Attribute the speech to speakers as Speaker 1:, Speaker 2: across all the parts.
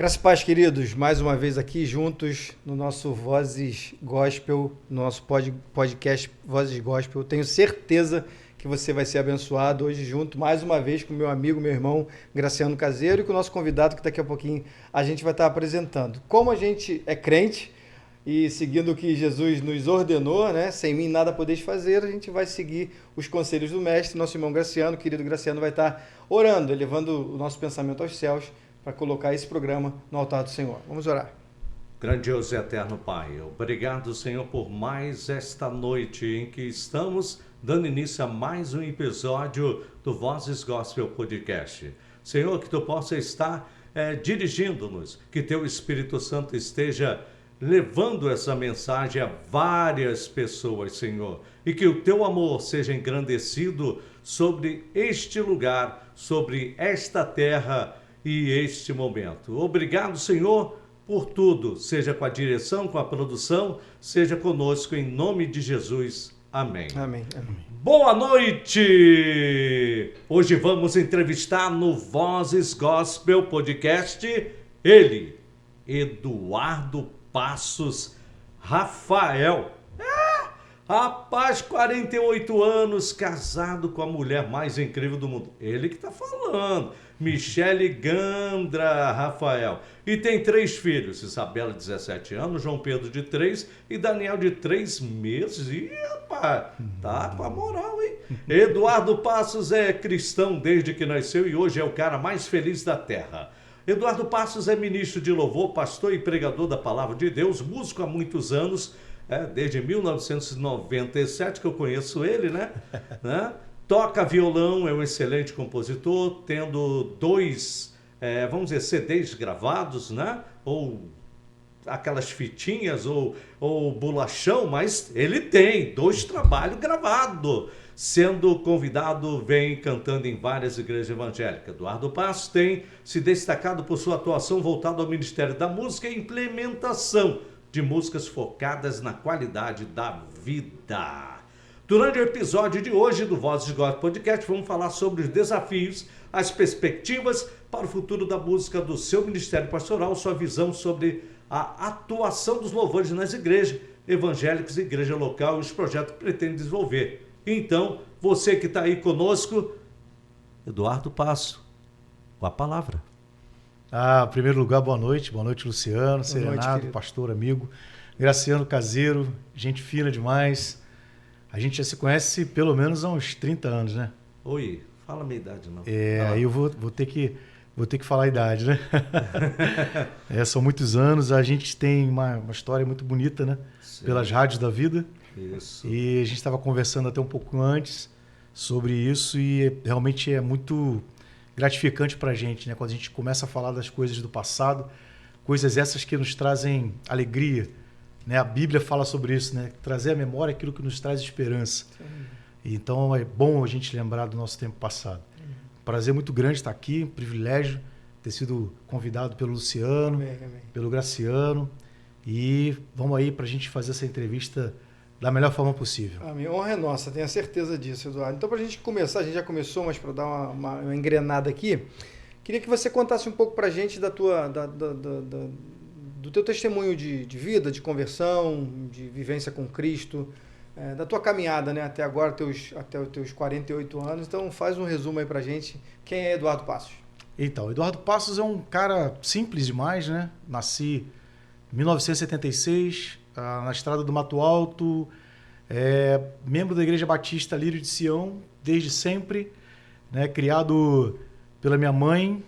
Speaker 1: Graças e paz, queridos, mais uma vez aqui juntos no nosso Vozes Gospel, no nosso podcast Vozes Gospel. Tenho certeza que você vai ser abençoado hoje junto, mais uma vez, com meu amigo, meu irmão Graciano Caseiro e com o nosso convidado que daqui a pouquinho a gente vai estar apresentando. Como a gente é crente e seguindo o que Jesus nos ordenou, né? Sem mim nada podeis fazer, a gente vai seguir os conselhos do mestre. Nosso irmão Graciano, querido Graciano, vai estar orando, elevando o nosso pensamento aos céus, para colocar esse programa no altar do Senhor. Vamos orar.
Speaker 2: Grandioso e eterno Pai, obrigado, Senhor, por mais esta noite em que estamos dando início a mais um episódio do Vozes Gospel Podcast. Senhor, que Tu possa estar dirigindo-nos, que Teu Espírito Santo esteja levando essa mensagem a várias pessoas, Senhor, e que o Teu amor seja engrandecido sobre este lugar, sobre esta terra e este momento. Obrigado, Senhor, por tudo, seja com a direção, com a produção, seja conosco, em nome de Jesus. Amém.
Speaker 1: Amém. Amém.
Speaker 2: Boa noite! Hoje vamos entrevistar no Vozes Gospel Podcast ele, Eduardo Passos Rafael. Rapaz, 48 anos, casado com a mulher mais incrível do mundo. Ele que tá falando. Michele Gandra Rafael. E tem 3 filhos. Isabela, 17 anos, João Pedro, de 3 e Daniel, de 3 meses. Ih, rapaz, tá com a moral, hein? Eduardo Passos é cristão desde que nasceu e hoje é o cara mais feliz da terra. Eduardo Passos é ministro de louvor, pastor e pregador da palavra de Deus, músico há muitos anos, desde 1997 que eu conheço ele, né? Toca violão, é um excelente compositor, tendo 2, vamos dizer, CDs gravados, né? Ou aquelas fitinhas, ou bolachão, mas ele tem 2 trabalhos gravados. Sendo convidado, vem cantando em várias igrejas evangélicas. Eduardo Passos tem se destacado por sua atuação voltada ao Ministério da Música e implementação de músicas focadas na qualidade da vida. Durante o episódio de hoje do Vozes Gospel Podcast, vamos falar sobre os desafios, as perspectivas para o futuro da música do seu ministério pastoral, sua visão sobre a atuação dos louvores nas igrejas evangélicas, igreja local e os projetos que pretende desenvolver. Então, você que está aí conosco, Eduardo Passos, com a palavra.
Speaker 3: Em primeiro lugar, boa noite Luciano,
Speaker 1: boa
Speaker 3: Serenado,
Speaker 1: noite,
Speaker 3: pastor, amigo, Graciano Caseiro, gente fina demais. A gente já se conhece pelo menos há uns 30 anos, né?
Speaker 2: Oi, fala a minha idade não.
Speaker 3: Aí eu vou ter que falar a idade, né? São muitos anos, a gente tem uma história muito bonita, né? Sim. Pelas rádios da vida.
Speaker 2: Isso.
Speaker 3: E a gente estava conversando até um pouco antes sobre isso e realmente é muito gratificante para a gente, né? Quando a gente começa a falar das coisas do passado, coisas essas que nos trazem alegria, né? A Bíblia fala sobre isso, né? Trazer à memória aquilo que nos traz esperança. Sim. Então é bom a gente lembrar do nosso tempo passado. Prazer muito grande estar aqui, privilégio ter sido convidado pelo Luciano,
Speaker 1: amém.
Speaker 3: Pelo Graciano, e vamos aí para a gente fazer essa entrevista da melhor forma possível.
Speaker 1: A minha honra é nossa, tenho a certeza disso, Eduardo. Então, para a gente começar, a gente já começou, mas para dar uma engrenada aqui, queria que você contasse um pouco para a gente do teu testemunho de vida, de conversão, de vivência com Cristo, da tua caminhada, né, até agora, até os teus 48 anos. Então, faz um resumo aí para a gente. Quem é Eduardo Passos?
Speaker 3: Então, Eduardo Passos é um cara simples demais, né? Nasci em 1976, na estrada do Mato Alto, membro da Igreja Batista Lírio de Sião, desde sempre, né? Criado pela minha mãe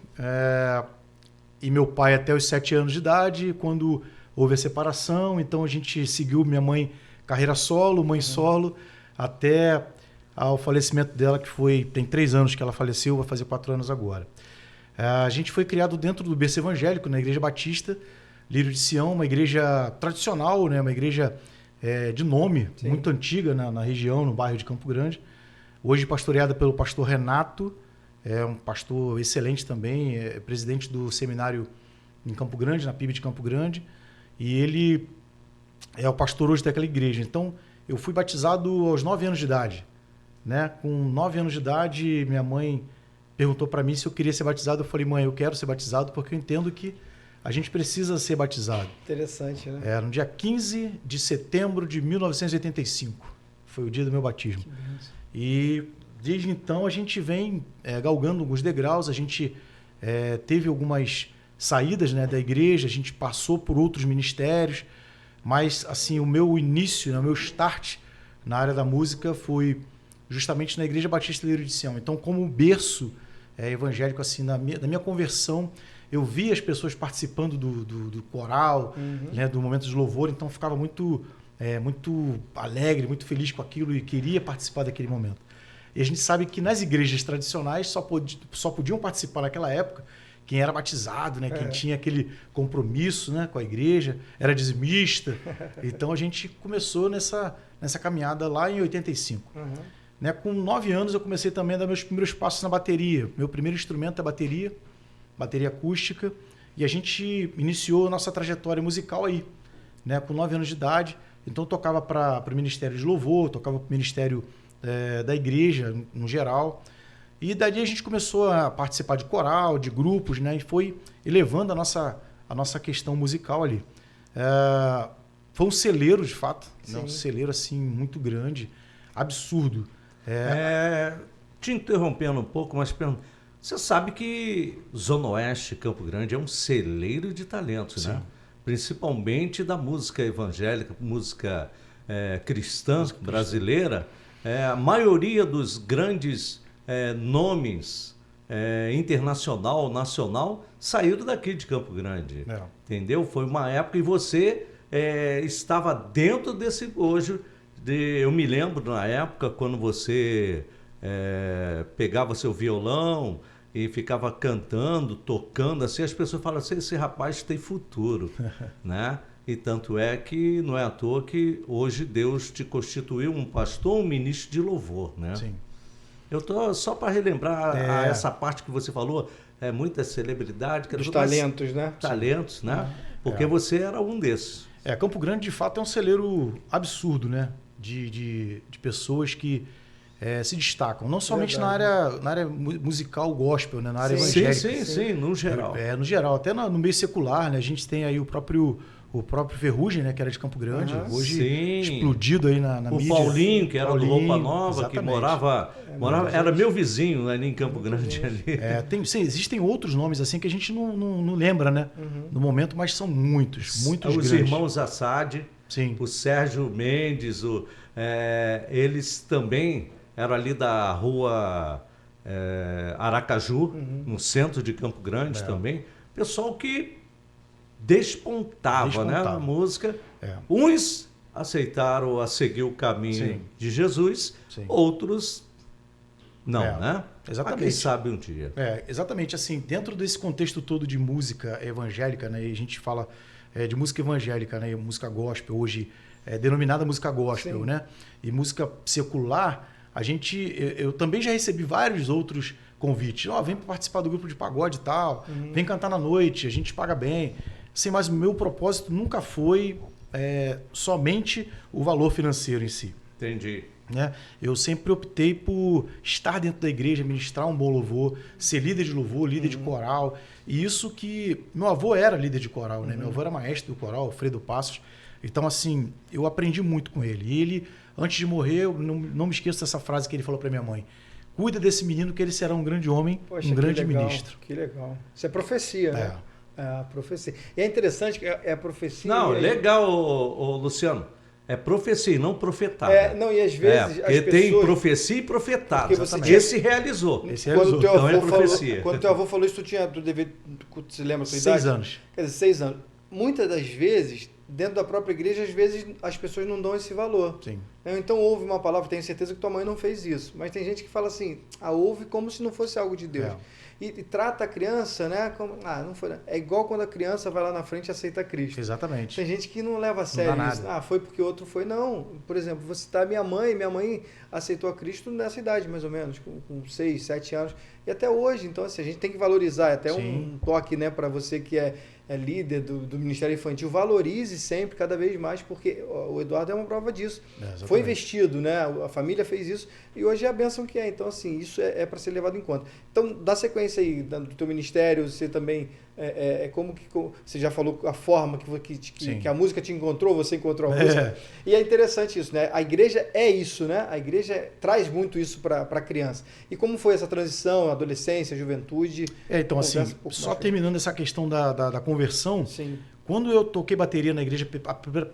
Speaker 3: e meu pai até os 7 anos de idade, quando houve a separação. Então a gente seguiu minha mãe carreira solo, mãe solo, até ao falecimento dela, tem 3 anos que ela faleceu, vai fazer 4 anos agora. A gente foi criado dentro do berço evangélico, na Igreja Batista Lírio de Sião, uma igreja tradicional, né? Uma igreja de nome, sim, muito antiga na região, no bairro de Campo Grande. Hoje pastoreada pelo pastor Renato, um pastor excelente também, presidente do seminário em Campo Grande, na PIB de Campo Grande, e ele é o pastor hoje daquela igreja. Então, eu fui batizado aos 9 anos de idade, né? Com 9 anos de idade, minha mãe perguntou para mim se eu queria ser batizado. Eu falei, mãe, eu quero ser batizado porque eu entendo que a gente precisa ser batizado.
Speaker 1: Interessante, né?
Speaker 3: No dia 15 de setembro de 1985. Foi o dia do meu batismo. E desde então a gente vem galgando alguns degraus, a gente teve algumas saídas, né, da igreja, a gente passou por outros ministérios, mas assim, o meu início, né, o meu start na área da música foi justamente na Igreja Batista Lírio de Sião. Então, como berço evangélico, assim, na minha conversão, eu via as pessoas participando do coral, né, do momento de louvor, então ficava muito alegre, muito feliz com aquilo e queria participar daquele momento. E a gente sabe que nas igrejas tradicionais só podiam participar naquela época quem era batizado, né? Quem tinha aquele compromisso, né, com a igreja, era dizimista. Então a gente começou nessa caminhada lá em 85. Né, com 9 anos eu comecei também a dar meus primeiros passos na bateria. Meu primeiro instrumento é bateria acústica, e a gente iniciou a nossa trajetória musical aí, né, com 9 anos de idade. Então eu tocava para o Ministério de Louvor, tocava para o Ministério da igreja no geral. E daí a gente começou a participar de coral, de grupos, né, e foi elevando a nossa questão musical ali. Foi um celeiro, de fato, né, um celeiro assim, muito grande, absurdo.
Speaker 2: Te interrompendo um pouco, mas você sabe que Zona Oeste, Campo Grande, é um celeiro de talentos, né? Principalmente da música evangélica, música cristã brasileira. A maioria dos grandes nomes internacional, nacional, saíram daqui de Campo Grande. Entendeu? Foi uma época e você estava dentro desse... Hoje, eu me lembro na época quando você pegava seu violão e ficava cantando, tocando, assim, as pessoas falam assim, esse rapaz tem futuro, né? E tanto é que não é à toa que hoje Deus te constituiu um pastor, um ministro de louvor, né?
Speaker 3: Sim.
Speaker 2: Eu tô só para relembrar essa parte que você falou, muita celebridade.
Speaker 1: Dos talentos, né?
Speaker 2: Talentos, né? Porque você era um desses.
Speaker 3: Campo Grande, de fato, é um celeiro absurdo, né? De pessoas que se destacam. Não somente na área musical gospel, né? Na área evangélica.
Speaker 2: Sim, no geral.
Speaker 3: No geral. Até no meio secular, né? A gente tem aí o próprio Ferrugem, né? Que era de Campo Grande. Hoje explodido aí na mídia.
Speaker 2: O Paulinho, que era do Roupa Nova, exatamente. Que morava era meu vizinho ali em Campo Grande. Ali.
Speaker 3: Existem outros nomes assim que a gente não lembra, né? No momento, mas são muitos
Speaker 2: Os
Speaker 3: grandes.
Speaker 2: irmãos Assad,
Speaker 3: sim.
Speaker 2: O Sérgio Mendes, eles também eram ali da rua Aracaju, no centro de Campo Grande também. Pessoal que despontava, né, na música. Uns aceitaram a seguir o caminho de Jesus, outros não, né?
Speaker 3: Exatamente.
Speaker 2: Quem sabe um dia.
Speaker 3: Exatamente. Assim, dentro desse contexto todo de música evangélica, né, e a gente fala de música evangélica, né, e música gospel, hoje denominada música gospel, né, e música secular, eu também já recebi vários outros convites. Vem participar do grupo de pagode e tal, vem cantar na noite, a gente paga bem. Assim, mas o meu propósito nunca foi somente o valor financeiro em si.
Speaker 2: Entendi.
Speaker 3: Né? Eu sempre optei por estar dentro da igreja, ministrar um bom louvor, ser líder de louvor, líder de coral. E isso que... Meu avô era líder de coral, né? Meu avô era maestro do coral, Fredo Passos. Então, assim, eu aprendi muito com ele. E ele, antes de morrer, eu não me esqueço dessa frase que ele falou para minha mãe. Cuida desse menino que ele será um grande homem, um grande ministro.
Speaker 1: Que legal. Isso é profecia, né? A profecia. E é interessante que é a profecia...
Speaker 2: Não, legal, Luciano. É profecia, não profetada.
Speaker 1: E às vezes
Speaker 2: porque
Speaker 1: as pessoas...
Speaker 2: tem profecia e profetada.
Speaker 1: Esse
Speaker 2: realizou.
Speaker 1: Quando teu avô falou isso, você lembra a sua idade?
Speaker 3: 6 anos.
Speaker 1: Quer dizer, 6 anos. Muitas das vezes, dentro da própria igreja, às vezes as pessoas não dão esse valor.
Speaker 3: Sim.
Speaker 1: Então ouve uma palavra, tenho certeza que tua mãe não fez isso. Mas tem gente que fala assim, ouve como se não fosse algo de Deus. E trata a criança, né, como... não foi... É igual quando a criança vai lá na frente e aceita Cristo.
Speaker 3: Exatamente.
Speaker 1: Tem gente que não leva a sério isso. Foi porque outro foi. Não. Por exemplo, vou citar minha mãe aceitou a Cristo nessa idade, mais ou menos, com 6, 7 anos. E até hoje, então, assim, a gente tem que valorizar. Até um toque, né, para você que é líder do Ministério Infantil, valorize sempre, cada vez mais, porque o Eduardo é uma prova disso. foi investido, né? A família fez isso e hoje é a bênção que é. Então, assim, isso é para ser levado em conta. Então, dá sequência aí do teu ministério, você também, você já falou a forma que a música te encontrou, você encontrou a música. E é interessante isso, né? A igreja é isso, né? A igreja traz muito isso para a criança. E como foi essa transição, adolescência, juventude?
Speaker 3: Então, assim, só terminando essa questão da conversão,
Speaker 1: sim.
Speaker 3: Quando eu toquei bateria na igreja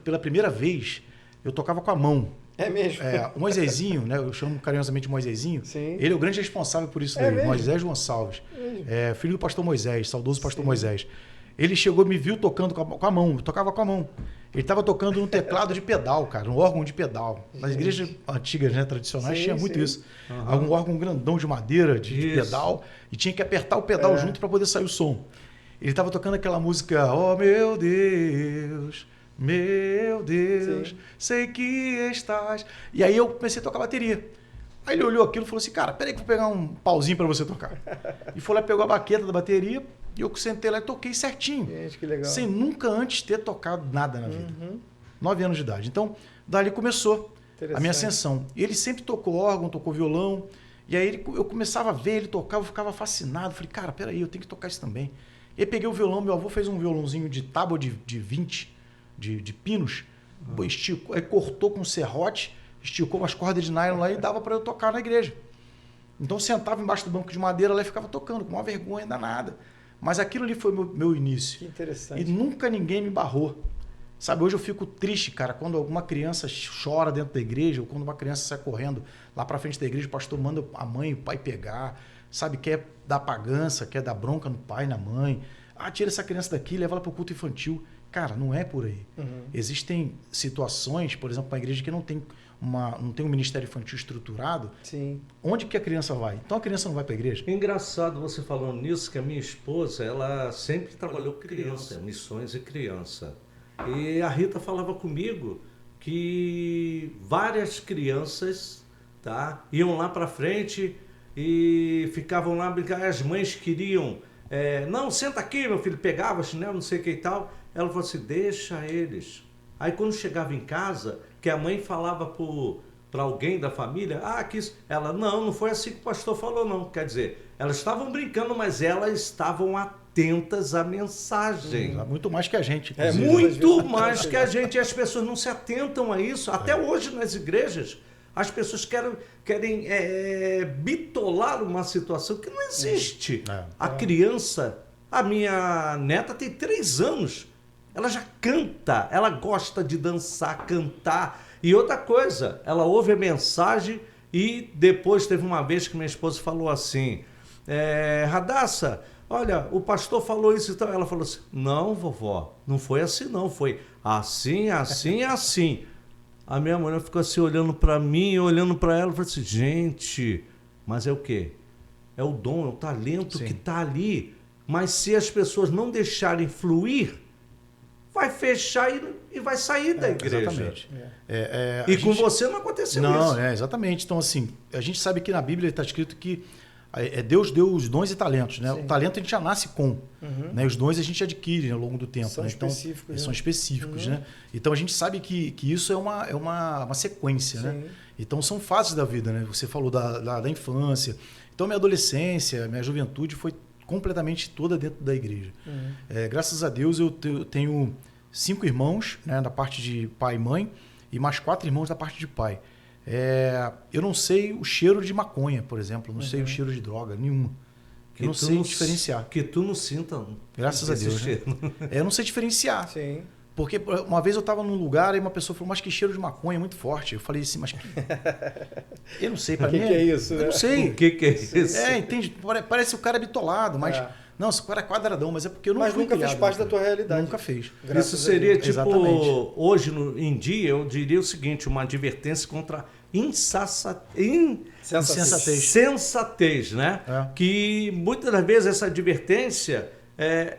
Speaker 3: pela primeira vez, eu tocava com a mão.
Speaker 1: É mesmo?
Speaker 3: O Moisésinho, né? Eu chamo carinhosamente de Moisésinho.
Speaker 1: Sim.
Speaker 3: Ele é o grande responsável por isso daí. Moisés Gonçalves. Filho do pastor Moisés, saudoso pastor Moisés. Ele chegou e me viu tocando com a mão. Eu tocava com a mão. Ele estava tocando num teclado de pedal, cara. Um órgão de pedal. Nas igrejas antigas, né, tradicionais, tinha muito isso. Algum órgão grandão de madeira, de pedal. E tinha que apertar o pedal junto para poder sair o som. Ele estava tocando aquela música, oh meu Deus, sei que estás. E aí eu comecei a tocar bateria. Aí ele olhou aquilo e falou assim, cara, peraí que eu vou pegar um pauzinho para você tocar. E foi lá, pegou a baqueta da bateria e eu sentei lá e toquei certinho.
Speaker 1: Gente, que legal.
Speaker 3: Sem nunca antes ter tocado nada na vida. 9 anos de idade. Então, dali começou a minha ascensão. Ele sempre tocou órgão, tocou violão. E aí eu começava a ver ele tocar, eu ficava fascinado. Falei, cara, peraí, eu tenho que tocar isso também. E aí peguei o violão, meu avô fez um violãozinho de tábua de 20, de pinos, esticou, aí cortou com um serrote, esticou umas cordas de nylon lá e dava para eu tocar na igreja. Então eu sentava embaixo do banco de madeira lá e ficava tocando, com uma vergonha danada. Mas aquilo ali foi meu início.
Speaker 1: Que interessante.
Speaker 3: E nunca ninguém me barrou. Sabe, hoje eu fico triste, cara, quando alguma criança chora dentro da igreja, ou quando uma criança sai correndo lá para frente da igreja, o pastor manda a mãe e o pai pegar, sabe, quer dar pagança, quer dar bronca no pai, na mãe. Tira essa criança daqui, leva ela para o culto infantil. Cara, não é por aí. Existem situações, por exemplo, uma igreja que não tem um ministério infantil estruturado.
Speaker 1: Sim.
Speaker 3: Onde que a criança vai? Então a criança não vai para a igreja?
Speaker 2: Engraçado você falando nisso, que a minha esposa, ela sempre trabalhou com criança, missões e criança. E a Rita falava comigo que várias crianças, tá, iam lá para frente e ficavam lá brincando. As mães queriam, não, senta aqui, meu filho, pegava chinelo, não sei o que e tal. Ela falou assim, deixa eles. Aí quando chegava em casa, que a mãe falava para alguém da família, ela, não foi assim que o pastor falou, não. Quer dizer, elas estavam brincando, mas elas estavam atentas à mensagem.
Speaker 3: Muito mais que a gente.
Speaker 2: Muito mais que a gente. E as pessoas não se atentam a isso. Até hoje nas igrejas, as pessoas querem bitolar uma situação que não existe. A criança, a minha neta tem 3 anos, ela já canta, ela gosta de dançar, cantar. E outra coisa, ela ouve a mensagem e depois teve uma vez que minha esposa falou assim, Radassa, olha, o pastor falou isso e tal. Ela falou assim, não, vovó, não foi assim não, foi assim, assim, assim. A minha mulher ficou assim olhando para mim, olhando para ela, falou assim, gente, mas é o quê? É o dom, é o talento que está ali. Mas se as pessoas não deixarem fluir, vai fechar e vai sair da igreja.
Speaker 3: Exatamente.
Speaker 2: E com você não aconteceu isso.
Speaker 3: Não, exatamente. Então, assim, a gente sabe que na Bíblia está escrito que Deus deu os dons e talentos, né? Sim. O talento a gente já nasce com, né? Os dons a gente adquire, né, ao longo do tempo.
Speaker 1: São específicos.
Speaker 3: Então, são específicos, né? Então a gente sabe que isso é uma sequência, né? Então são fases da vida, né? Você falou da infância. Então minha adolescência, minha juventude foi completamente toda dentro da igreja. Graças a Deus eu tenho 5 irmãos, né, da parte de pai e mãe, e mais 4 irmãos da parte de pai. Eu não sei o cheiro de maconha, por exemplo. Não sei o cheiro de droga, nenhuma. Eu não sei diferenciar.
Speaker 2: Que tu não sinta.
Speaker 3: Graças a Deus. Né? Eu não sei diferenciar.
Speaker 1: Sim.
Speaker 3: Porque uma vez eu estava num lugar e uma pessoa falou, mas que cheiro de maconha muito forte. Eu falei assim, mas... Eu não sei, para mim...
Speaker 1: O que é isso?
Speaker 3: Eu não sei.
Speaker 2: O que é isso?
Speaker 3: Entende? Parece o cara bitolado, mas... Não, esse cara é quadradão, mas é porque eu não fui
Speaker 1: nunca
Speaker 3: criado,
Speaker 1: fez parte da tua realidade.
Speaker 3: Nunca fez.
Speaker 2: Isso seria tipo,
Speaker 3: exatamente.
Speaker 2: Hoje em dia, eu diria o seguinte, uma advertência contra insensatez, né? Que muitas das vezes essa advertência,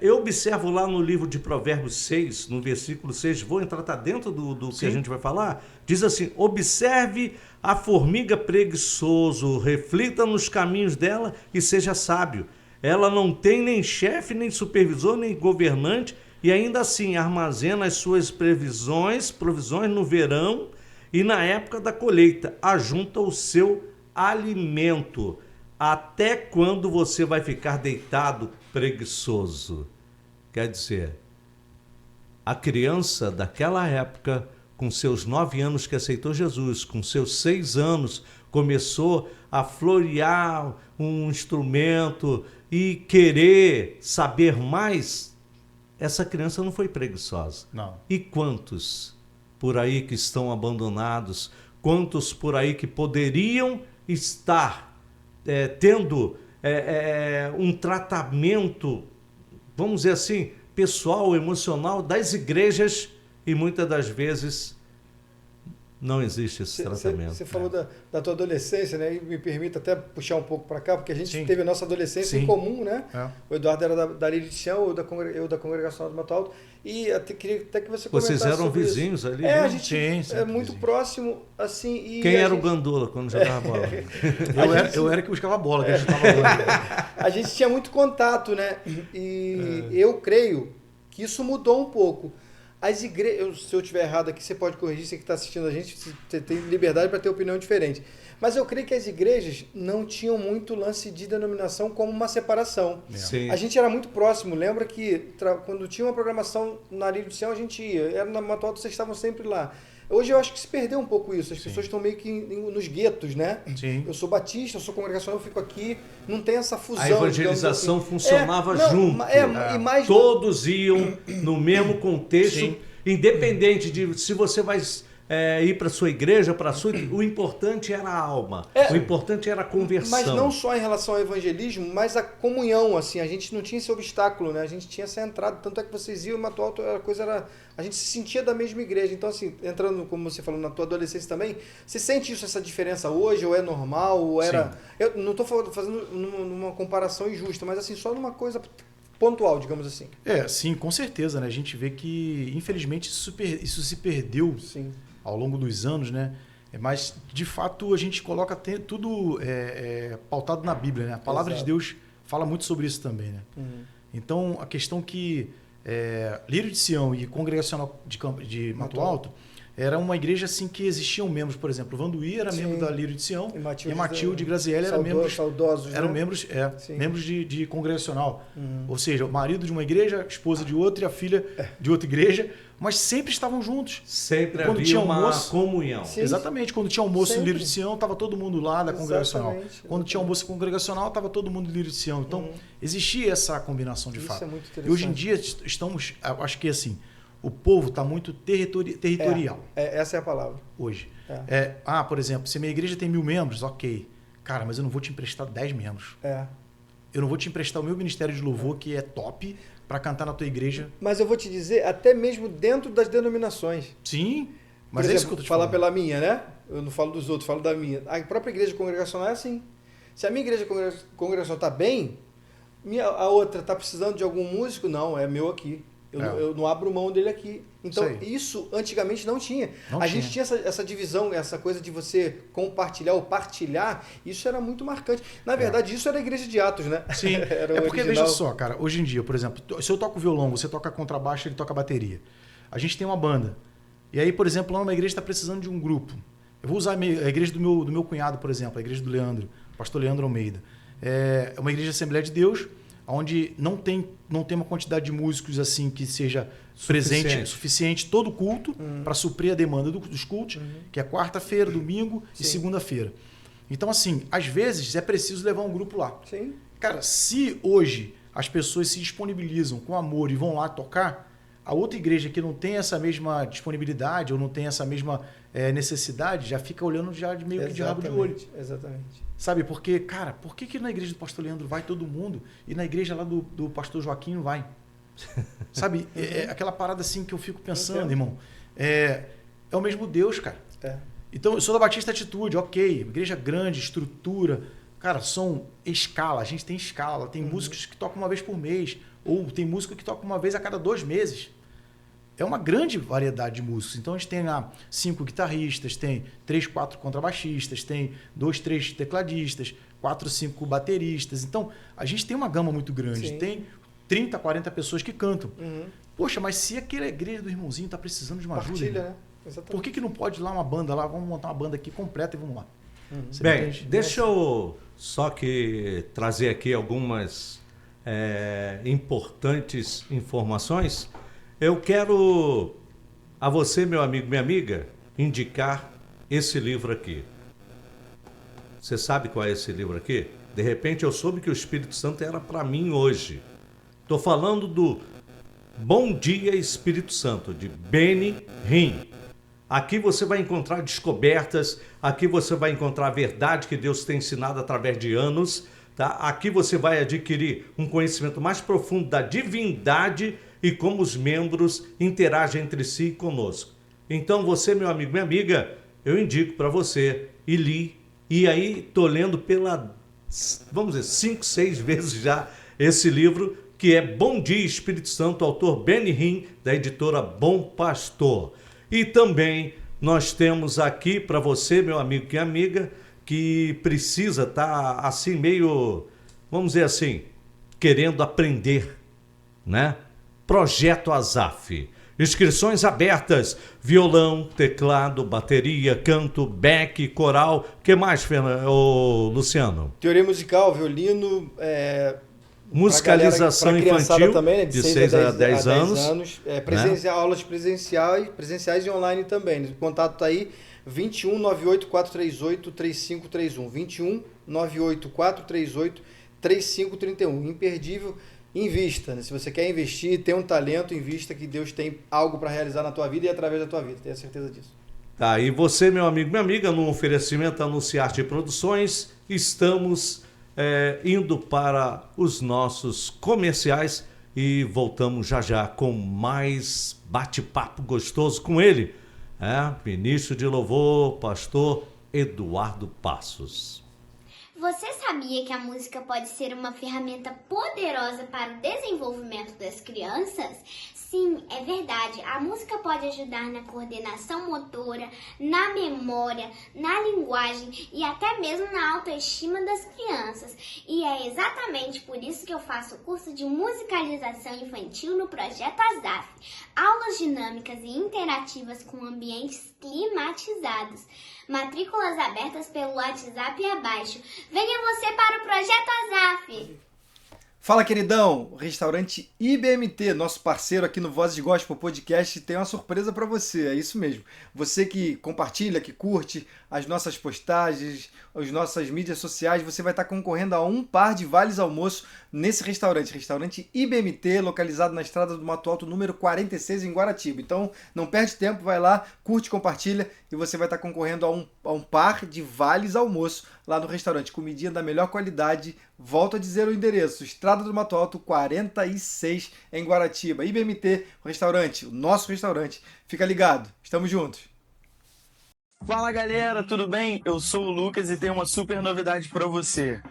Speaker 2: eu observo lá no livro de Provérbios 6, no versículo 6, vou entrar dentro do que a gente vai falar, diz assim, observe a formiga preguiçoso, reflita nos caminhos dela e seja sábio. Ela não tem nem chefe, nem supervisor, nem governante, e ainda assim armazena as suas provisões no verão e na época da colheita, ajunta o seu alimento. Até quando você vai ficar deitado preguiçoso? Quer dizer, a criança daquela época, com seus 9 anos que aceitou Jesus, com seus 6 anos, começou a florear um instrumento e querer saber mais. Essa criança não foi preguiçosa.
Speaker 3: Não.
Speaker 2: E quantos por aí que estão abandonados, quantos por aí que poderiam estar tendo um tratamento, vamos dizer assim, pessoal, emocional das igrejas, e muitas das vezes não existe esse tratamento.
Speaker 1: Você falou da tua adolescência, né? E me permita até puxar um pouco para cá, porque a gente
Speaker 3: Sim.
Speaker 1: teve a nossa adolescência
Speaker 3: Sim.
Speaker 1: em comum, né?
Speaker 3: É.
Speaker 1: O Eduardo era da Lírio de Sião, eu da Congregação do Mato Alto, e queria até que você comentasse
Speaker 2: Vocês eram
Speaker 1: sobre
Speaker 2: vizinhos
Speaker 1: isso.
Speaker 2: ali?
Speaker 1: A
Speaker 2: né?
Speaker 1: gente
Speaker 3: Sim,
Speaker 1: é muito
Speaker 3: vizinho.
Speaker 1: próximo, assim... E
Speaker 2: Quem
Speaker 1: a
Speaker 2: era o
Speaker 1: gente-
Speaker 2: Gandula quando jogava bola?
Speaker 3: Eu era que buscava a bola, que a gente tava bola.
Speaker 1: A gente tinha muito contato, né? E eu creio que isso mudou um pouco. As igrejas, se eu estiver errado aqui, você pode corrigir, você que está assistindo a gente, você tem liberdade para ter opinião diferente. Mas eu creio que as igrejas não tinham muito lance de denominação como uma separação.
Speaker 2: Sim.
Speaker 1: A gente era muito próximo. Lembra que quando tinha uma programação na Lírio de Sião, a gente ia. Era na Mato Alto, vocês estavam sempre lá. Hoje eu acho que se perdeu um pouco isso. As pessoas estão meio que nos guetos, né?
Speaker 3: Sim.
Speaker 1: Eu sou batista, eu sou congregacional, eu fico aqui. Não tem essa fusão.
Speaker 2: A evangelização
Speaker 1: digamos assim.
Speaker 2: funcionava junto.
Speaker 1: E mais
Speaker 2: Todos iam no mesmo contexto,
Speaker 3: Sim.
Speaker 2: independente de se você vai ir para sua igreja, para sua, o importante era a alma, o importante era a conversão.
Speaker 1: Mas não só em relação ao evangelismo, mas a comunhão, assim, a gente não tinha esse obstáculo, né? A gente tinha essa entrada, tanto é que vocês iam, Mato Alto, a gente se sentia da mesma igreja. Então, assim, entrando, como você falou, na tua adolescência também, você sente isso, essa diferença hoje, ou é normal, ou era...
Speaker 3: Sim.
Speaker 1: Eu não estou fazendo numa comparação injusta, mas assim, só numa coisa pontual, digamos assim.
Speaker 3: Sim, com certeza, né? A gente vê que, infelizmente, isso se perdeu
Speaker 1: Sim.
Speaker 3: ao longo dos anos, né? Mas, de fato, a gente coloca tudo pautado na Bíblia, né? A palavra
Speaker 1: Exato.
Speaker 3: de Deus fala muito sobre isso também, né? Então, a questão que Lírio de Sião e Congregacional de Mato Alto era uma igreja assim que existiam membros, por exemplo, o Vanduí era
Speaker 1: Sim.
Speaker 3: membro da Lírio de Sião
Speaker 1: E
Speaker 3: e Matilde Grazielli eram
Speaker 1: saudosos,
Speaker 3: eram
Speaker 1: né?
Speaker 3: membros,
Speaker 1: Sim.
Speaker 3: membros de congregacional. Ou seja, o marido de uma igreja, a esposa de outra e a filha de outra igreja, mas sempre estavam juntos.
Speaker 2: Sempre
Speaker 3: Quando
Speaker 2: havia
Speaker 3: tinha
Speaker 2: uma
Speaker 3: almoço-
Speaker 2: comunhão.
Speaker 1: Sim.
Speaker 3: Exatamente, quando tinha almoço no
Speaker 1: Sempre.
Speaker 3: Lírio de Sião, estava todo mundo lá da congregacional.
Speaker 1: Exatamente,
Speaker 3: Quando tinha almoço congregacional, estava todo mundo no Lírio de Sião. Então, existia essa combinação de
Speaker 1: Isso
Speaker 3: fato.
Speaker 1: é muito
Speaker 3: E hoje em
Speaker 1: interessante.
Speaker 3: dia estamos, eu acho que assim, o povo está muito territorial
Speaker 1: Essa é a palavra.
Speaker 3: hoje.
Speaker 1: É.
Speaker 3: Por exemplo, se minha igreja tem 1000 membros, ok. Cara, mas eu não vou te emprestar 10 membros. Eu não vou te emprestar o meu ministério de louvor, que é top, para cantar na tua igreja.
Speaker 1: Mas eu vou te dizer, até mesmo dentro das denominações.
Speaker 3: Sim, mas
Speaker 1: Por
Speaker 3: é isso
Speaker 1: exemplo,
Speaker 3: que eu tô te
Speaker 1: falar
Speaker 3: falando.
Speaker 1: pela minha, né? Eu não falo dos outros, falo da minha. A própria igreja congregacional é assim. Se a minha igreja congregacional está bem, a outra está precisando de algum músico, não, é meu aqui. Eu não abro mão dele aqui. Então, isso antigamente não tinha.
Speaker 3: Não
Speaker 1: a
Speaker 3: tinha.
Speaker 1: gente tinha essa divisão, essa coisa de você compartilhar ou partilhar, isso era muito marcante. Na verdade, isso era a igreja de Atos, né?
Speaker 3: Sim,
Speaker 1: Era o
Speaker 3: é porque
Speaker 1: original.
Speaker 3: veja só, cara, hoje em dia, por exemplo, se eu toco violão, você toca contrabaixo, ele toca bateria. A gente tem uma banda. E aí, por exemplo, lá numa igreja está precisando de um grupo. Eu vou usar a igreja do meu cunhado, por exemplo, a igreja do Leandro, pastor Leandro Almeida. É uma igreja de Assembleia de Deus, onde não tem uma quantidade de músicos assim que seja suficiente todo culto para suprir a demanda dos cultos, que é quarta-feira, domingo e segunda-feira. Então, assim, às vezes é preciso levar um grupo lá.
Speaker 1: Sim.
Speaker 3: Cara, se hoje as pessoas se disponibilizam com amor e vão lá tocar, a outra igreja que não tem essa mesma disponibilidade ou não tem essa mesma necessidade, já fica olhando já meio que de rabo de olho.
Speaker 1: Exatamente.
Speaker 3: Sabe, porque, cara, por que na igreja do pastor Leandro vai todo mundo e na igreja lá do pastor Joaquim não vai? Sabe, aquela parada assim que eu fico pensando, irmão. É o mesmo Deus, cara. Então, eu sou da Batista Atitude, ok, igreja grande, estrutura. Cara, escala, a gente tem escala. Tem músicos que tocam uma vez por mês, ou tem músico que toca uma vez a cada 2 meses. É uma grande variedade de músicos. Então, a gente tem lá 5 guitarristas, tem 3, 4 contrabaixistas, tem 2, 3 tecladistas, 4, 5 bateristas. Então, a gente tem uma gama muito grande.
Speaker 1: Sim.
Speaker 3: Tem 30, 40 pessoas que cantam. Poxa, mas se aquela igreja do irmãozinho está precisando de uma ajuda,
Speaker 1: Partilha,
Speaker 3: irmão,
Speaker 1: né? Exatamente.
Speaker 3: Por que não pode ir lá uma banda lá? Vamos montar uma banda aqui completa e vamos lá. Você
Speaker 2: Bem,
Speaker 3: entende?
Speaker 2: deixa eu só que trazer aqui algumas importantes informações. Eu quero a você, meu amigo, minha amiga, indicar esse livro aqui. Você sabe qual é esse livro aqui? De repente eu soube que o Espírito Santo era para mim hoje. Estou falando do Bom Dia Espírito Santo, de Benny Hinn. Aqui você vai encontrar descobertas, aqui você vai encontrar a verdade que Deus tem ensinado através de anos, tá? Aqui você vai adquirir um conhecimento mais profundo da divindade e como os membros interagem entre si e conosco. Então você, meu amigo, minha amiga, eu indico para você e aí estou lendo pela, vamos dizer, 5, 6 vezes já esse livro, que é Bom Dia Espírito Santo, autor Benny Hinn, da editora Bom Pastor. E também nós temos aqui para você, meu amigo e amiga, que precisa estar assim meio, vamos dizer assim, querendo aprender, né? Projeto Azaf. Inscrições abertas, violão, teclado, bateria, canto, back, coral. O que mais, Luciano?
Speaker 1: Teoria musical, violino,
Speaker 2: musicalização
Speaker 1: pra
Speaker 2: infantil
Speaker 1: também, né?
Speaker 2: de 6 a 10 anos.
Speaker 1: Aulas presenciais e online também. O contato está aí, 21 98 438 3531. 21 98 438 3531. Imperdível, invista. Né? Se você quer investir, tem um talento, invista, que Deus tem algo para realizar na tua vida e através da tua vida. Tenha certeza disso.
Speaker 2: Tá, e você, meu amigo, minha amiga, no oferecimento Anunciarte Produções, estamos indo para os nossos comerciais e voltamos já já com mais bate-papo gostoso com ele, ministro de louvor, pastor Eduardo Passos.
Speaker 4: Você sabia que a música pode ser uma ferramenta poderosa para o desenvolvimento das crianças? Sim, é verdade. A música pode ajudar na coordenação motora, na memória, na linguagem e até mesmo na autoestima das crianças. E é exatamente por isso que eu faço o curso de musicalização infantil no Projeto Azaf. Aulas dinâmicas e interativas com ambientes climatizados. Matrículas abertas pelo WhatsApp abaixo. Venha você para o Projeto Azaf!
Speaker 1: Fala, queridão! O restaurante IBMT, nosso parceiro aqui no Vozes Gospel Podcast, tem uma surpresa para você, é isso mesmo. Você que compartilha, que curte as nossas postagens, as nossas mídias sociais, você vai estar concorrendo a um par de vales almoço nesse restaurante IBMT, localizado na estrada do Mato Alto, número 46, em Guaratiba. Então, não perde tempo, vai lá, curte, compartilha e você vai estar concorrendo a um par de vales almoço lá no restaurante. Comidinha da melhor qualidade. Volto a dizer o endereço, Estrada do Mato Alto 46, em Guaratiba. IBMT, o restaurante, o nosso restaurante. Fica ligado, estamos juntos.
Speaker 5: Fala galera, tudo bem? Eu sou o Lucas e tenho uma super novidade para você.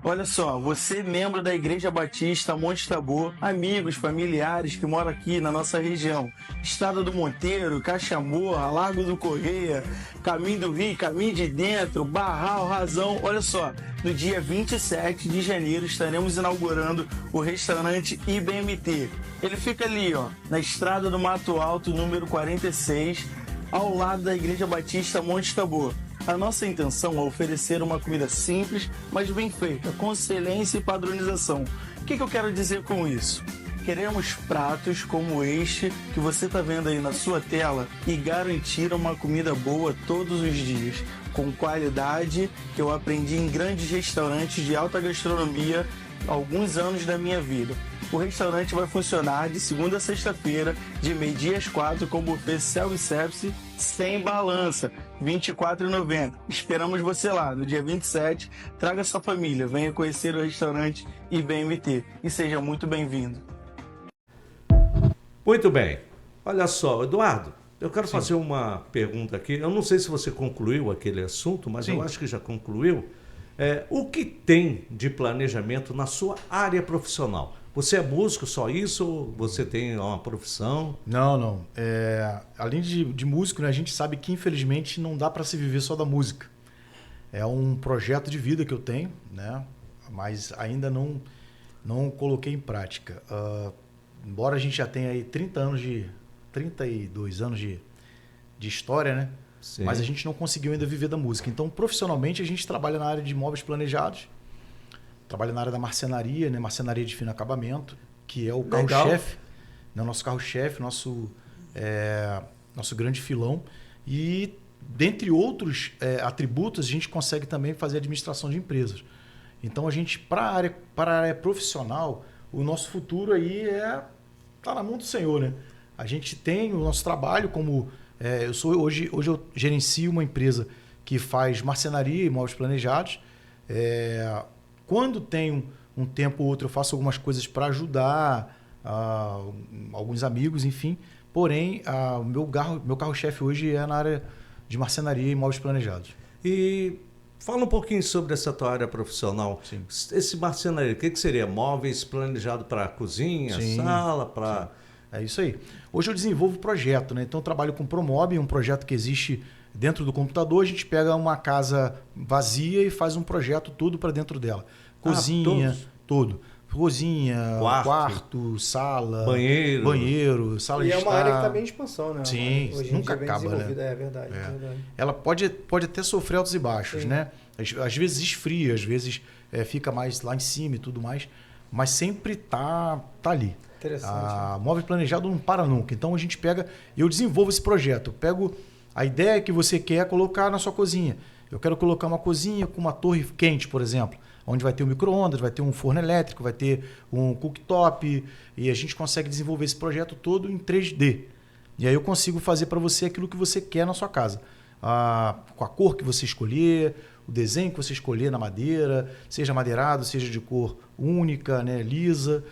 Speaker 5: Olha só, você membro da Igreja Batista Monte Tabor, amigos, familiares que moram aqui na nossa região, Estrada do Monteiro, Caxamorra, Largo do Correia, Caminho do Rio, Caminho de Dentro, Barral, Razão, olha só, no dia 27 de janeiro estaremos inaugurando o restaurante IBMT. Ele fica ali, ó, na Estrada do Mato Alto, número 46, ao lado da Igreja Batista Monte Tabor. A nossa intenção é oferecer uma comida simples, mas bem feita, com excelência e padronização. O que eu quero dizer com isso? Queremos pratos como este que você está vendo aí na sua tela e garantir uma comida boa todos os dias, com qualidade que eu aprendi em grandes restaurantes de alta gastronomia há alguns anos da minha vida. O restaurante vai funcionar de segunda a sexta-feira, de meio-dia às 4, com buffet self-service sem balança, R$ 24,90. Esperamos você lá, no dia 27. Traga sua família, venha conhecer o restaurante IBMT e seja muito bem-vindo.
Speaker 2: Muito bem. Olha só, Eduardo, eu quero fazer uma pergunta aqui. Eu não sei se você concluiu aquele assunto, mas eu acho que já concluiu. O que tem de planejamento na sua área profissional? Você é músico, só isso, ou você tem uma profissão?
Speaker 3: Não. Além de músico, né, a gente sabe que infelizmente não dá para se viver só da música. É um projeto de vida que eu tenho, né, mas ainda não coloquei em prática. Embora a gente já tenha aí 32 anos de história, né?
Speaker 2: Sim.
Speaker 3: Mas a gente não conseguiu ainda viver da música. Então, profissionalmente, a gente trabalha na área de móveis planejados, trabalha na área da marcenaria, né? Marcenaria de fino acabamento, que é o carro-chefe, né? Nosso carro-chefe, nosso grande filão. E, dentre outros atributos, a gente consegue também fazer administração de empresas. Então, a gente, para a área profissional, o nosso futuro aí tá na mão do Senhor, né? A gente tem o nosso trabalho como... hoje eu gerencio uma empresa que faz marcenaria e móveis planejados. Quando tenho um tempo ou outro, eu faço algumas coisas para ajudar alguns amigos, enfim. Porém, o meu carro-chefe hoje é na área de marcenaria e móveis planejados.
Speaker 2: E fala um pouquinho sobre essa tua área profissional.
Speaker 3: Sim.
Speaker 2: Esse marcenaria, o que seria? Móveis planejados para cozinha,
Speaker 3: Sim,
Speaker 2: sala, para...
Speaker 3: É isso aí. Hoje eu desenvolvo projeto, né? Então eu trabalho com Promob, um projeto que existe dentro do computador. A gente pega uma casa vazia e faz um projeto todo para dentro dela. Cozinha, todo. Cozinha, quarto, sala, banheiro, sala de
Speaker 1: estar. E é uma
Speaker 3: estar.
Speaker 1: área que está bem em expansão, né?
Speaker 3: Sim,
Speaker 1: hoje
Speaker 3: nunca
Speaker 1: em dia
Speaker 3: acaba,
Speaker 1: bem
Speaker 3: né?
Speaker 1: É verdade, é verdade.
Speaker 3: Ela pode até sofrer altos e baixos, né? Às vezes esfria, às vezes fica mais lá em cima e tudo mais, mas sempre tá ali.
Speaker 1: Interessante.
Speaker 3: Móvel planejado não para nunca. Então a gente eu desenvolvo esse projeto. Eu pego a ideia que você quer colocar na sua cozinha. Eu quero colocar uma cozinha com uma torre quente, por exemplo, onde vai ter um micro-ondas, vai ter um forno elétrico, vai ter um cooktop, e a gente consegue desenvolver esse projeto todo em 3D. E aí eu consigo fazer para você aquilo que você quer na sua casa. Com a cor que você escolher, o desenho que você escolher na madeira, seja madeirado, seja de cor única, né, lisa,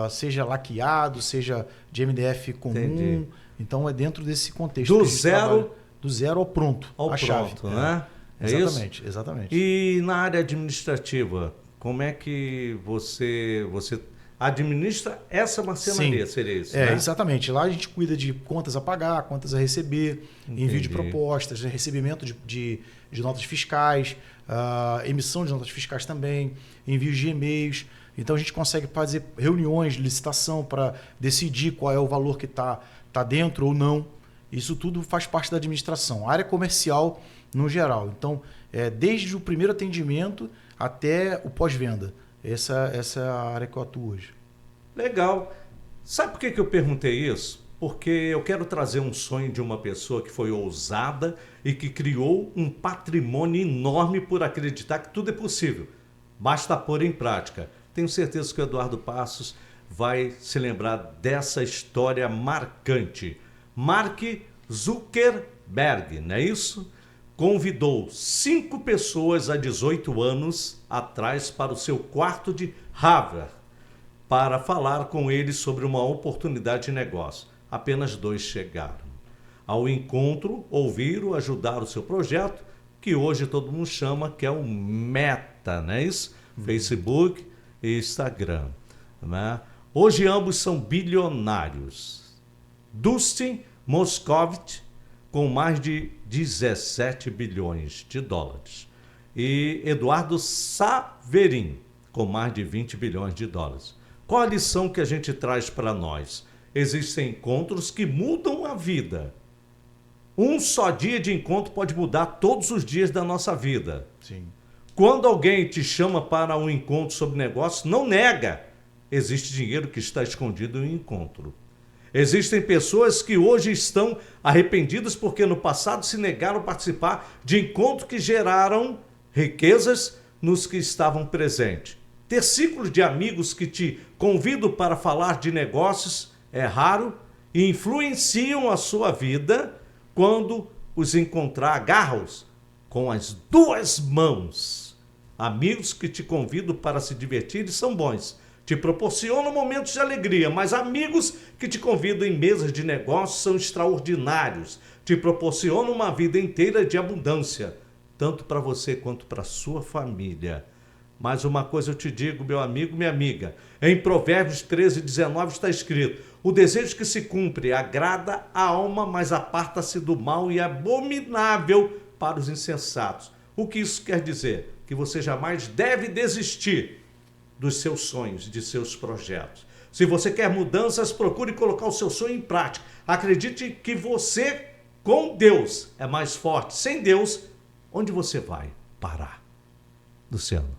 Speaker 3: seja laqueado, seja de MDF comum.
Speaker 2: Entendi.
Speaker 3: Então é dentro desse contexto. Do zero ao pronto.
Speaker 2: Ao
Speaker 3: chave.
Speaker 2: pronto, né? É
Speaker 3: Exatamente,
Speaker 2: isso?
Speaker 3: exatamente.
Speaker 2: E na área administrativa, como é que você administra essa marcenaria?
Speaker 3: Sim.
Speaker 2: Seria isso, né?
Speaker 3: Exatamente. Lá a gente cuida de contas a pagar, contas a receber,
Speaker 2: Entendi.
Speaker 3: envio de propostas, recebimento de notas fiscais, emissão de notas fiscais também, envio de e-mails. Então a gente consegue fazer reuniões de licitação para decidir qual é o valor que está dentro ou não. Isso tudo faz parte da administração. A área comercial no geral. Então, desde o primeiro atendimento até o pós-venda. Essa é a área que eu atuo hoje.
Speaker 2: Legal. Sabe por que eu perguntei isso? Porque eu quero trazer um sonho de uma pessoa que foi ousada e que criou um patrimônio enorme por acreditar que tudo é possível. Basta pôr em prática. Tenho certeza que o Eduardo Passos vai se lembrar dessa história marcante. Mark Zuckerberg, não é isso? Convidou 5 pessoas há 18 anos atrás para o seu quarto de Harvard para falar com eles sobre uma oportunidade de negócio. Apenas 2 chegaram. Ao encontro, ouviram, ajudaram o seu projeto, que hoje todo mundo chama que é o Meta, não é isso? Facebook e Instagram. Né? Hoje ambos são bilionários. Dustin Moskovitz, com mais de 17 bilhões de dólares. E Eduardo Saverin, com mais de 20 bilhões de dólares. Qual a lição que a gente traz para nós? Existem encontros que mudam a vida. Um só dia de encontro pode mudar todos os dias da nossa vida.
Speaker 3: Sim.
Speaker 2: Quando alguém te chama para um encontro sobre negócio, não nega. Existe dinheiro que está escondido em um encontro. Existem pessoas que hoje estão arrependidas porque no passado se negaram a participar de encontros que geraram riquezas nos que estavam presentes. Ter ciclos de amigos que te convidam para falar de negócios é raro e influenciam a sua vida. Quando os encontrar, agarra-os com as 2 mãos. Amigos que te convidam para se divertir e são bons. Te proporcionam momentos de alegria, mas amigos que te convidam em mesas de negócios são extraordinários. Te proporcionam uma vida inteira de abundância, tanto para você quanto para sua família. Mas uma coisa eu te digo, meu amigo, minha amiga. Em Provérbios 13:19 está escrito: o desejo que se cumpre agrada a alma, mas aparta-se do mal e é abominável para os insensatos. O que isso quer dizer? Que você jamais deve desistir dos seus sonhos, de seus projetos. Se você quer mudanças, procure colocar o seu sonho em prática. Acredite que você com Deus é mais forte. Sem Deus, onde você vai parar? Luciano.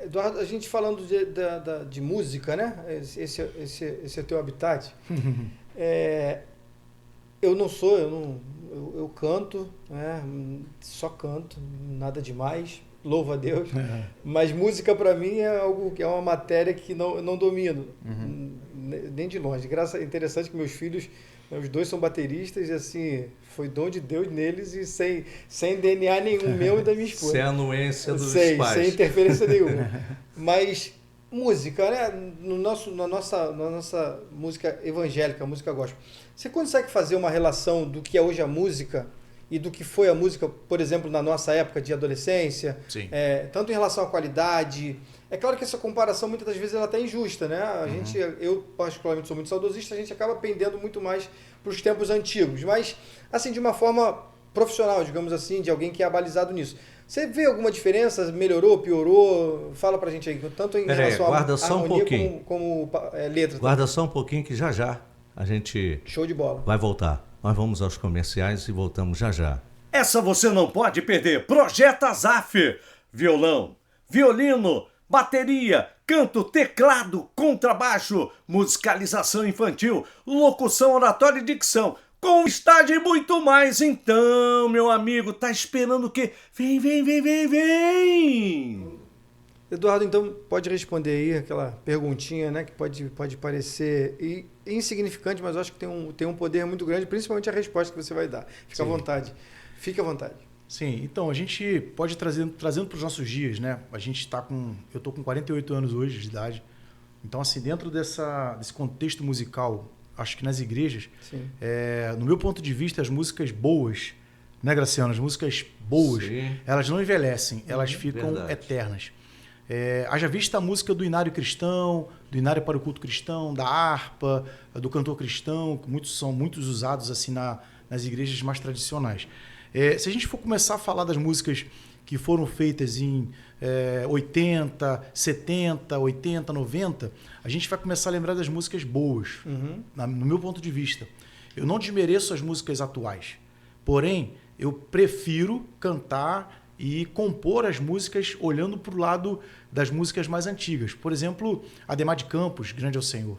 Speaker 1: Eduardo, a gente falando de música, né? Esse é o teu habitat. Eu canto, né? Só canto, nada demais, louvo a Deus. Mas música para mim é algo que é uma matéria que eu não domino, nem de longe. Interessante que meus filhos, os dois são bateristas e assim, foi dom de Deus neles e sem DNA nenhum meu e da minha esposa.
Speaker 2: Sem anuência dos pais.
Speaker 1: Sem interferência nenhuma. Mas música, né? Na nossa música evangélica, música gospel, você consegue fazer uma relação do que é hoje a música e do que foi a música, por exemplo, na nossa época de adolescência?
Speaker 3: Sim.
Speaker 1: Tanto em relação à qualidade. É claro que essa comparação muitas das vezes ela tá injusta, né? Eu particularmente sou muito saudosista, a gente acaba pendendo muito mais para os tempos antigos, mas assim de uma forma profissional, digamos assim, de alguém que é abalizado nisso. Você vê alguma diferença? Melhorou, piorou? Fala pra gente aí, tanto em relação
Speaker 2: guarda
Speaker 1: à
Speaker 2: só um
Speaker 1: harmonia
Speaker 2: pouquinho.
Speaker 1: como letra.
Speaker 2: Guarda só um pouquinho que já a gente
Speaker 1: Show de bola.
Speaker 2: vai voltar. Nós vamos aos comerciais e voltamos já.
Speaker 6: Essa você não pode perder. Projeto Azaf. Violão, violino, bateria, canto, teclado, contrabaixo, musicalização infantil, locução, oratória e dicção. Com estágio e muito mais. Então, meu amigo, tá esperando o quê? Vem!
Speaker 1: Eduardo, então, pode responder aí aquela perguntinha, né, que pode parecer insignificante, mas eu acho que tem um poder muito grande, principalmente a resposta que você vai dar. Fique à vontade.
Speaker 3: Sim, então a gente pode trazendo para os nossos dias, né? Eu tô com 48 anos hoje de idade. Então, assim, dentro desse contexto musical, acho que nas igrejas, no meu ponto de vista, as músicas boas, né, Graciano? As músicas boas,
Speaker 2: Sim.
Speaker 3: elas não envelhecem, elas ficam
Speaker 2: verdade.
Speaker 3: eternas. Haja vista a música do inário cristão, do inário para o culto cristão, da harpa, do cantor cristão, que são muitos usados assim nas igrejas mais tradicionais. Se a gente for começar a falar das músicas que foram feitas em 80, 70, 80, 90, a gente vai começar a lembrar das músicas boas, no meu ponto de vista. Eu não desmereço as músicas atuais, porém, eu prefiro cantar e compor as músicas olhando para o lado das músicas mais antigas. Por exemplo, Ademar de Campos, Grande é o Senhor.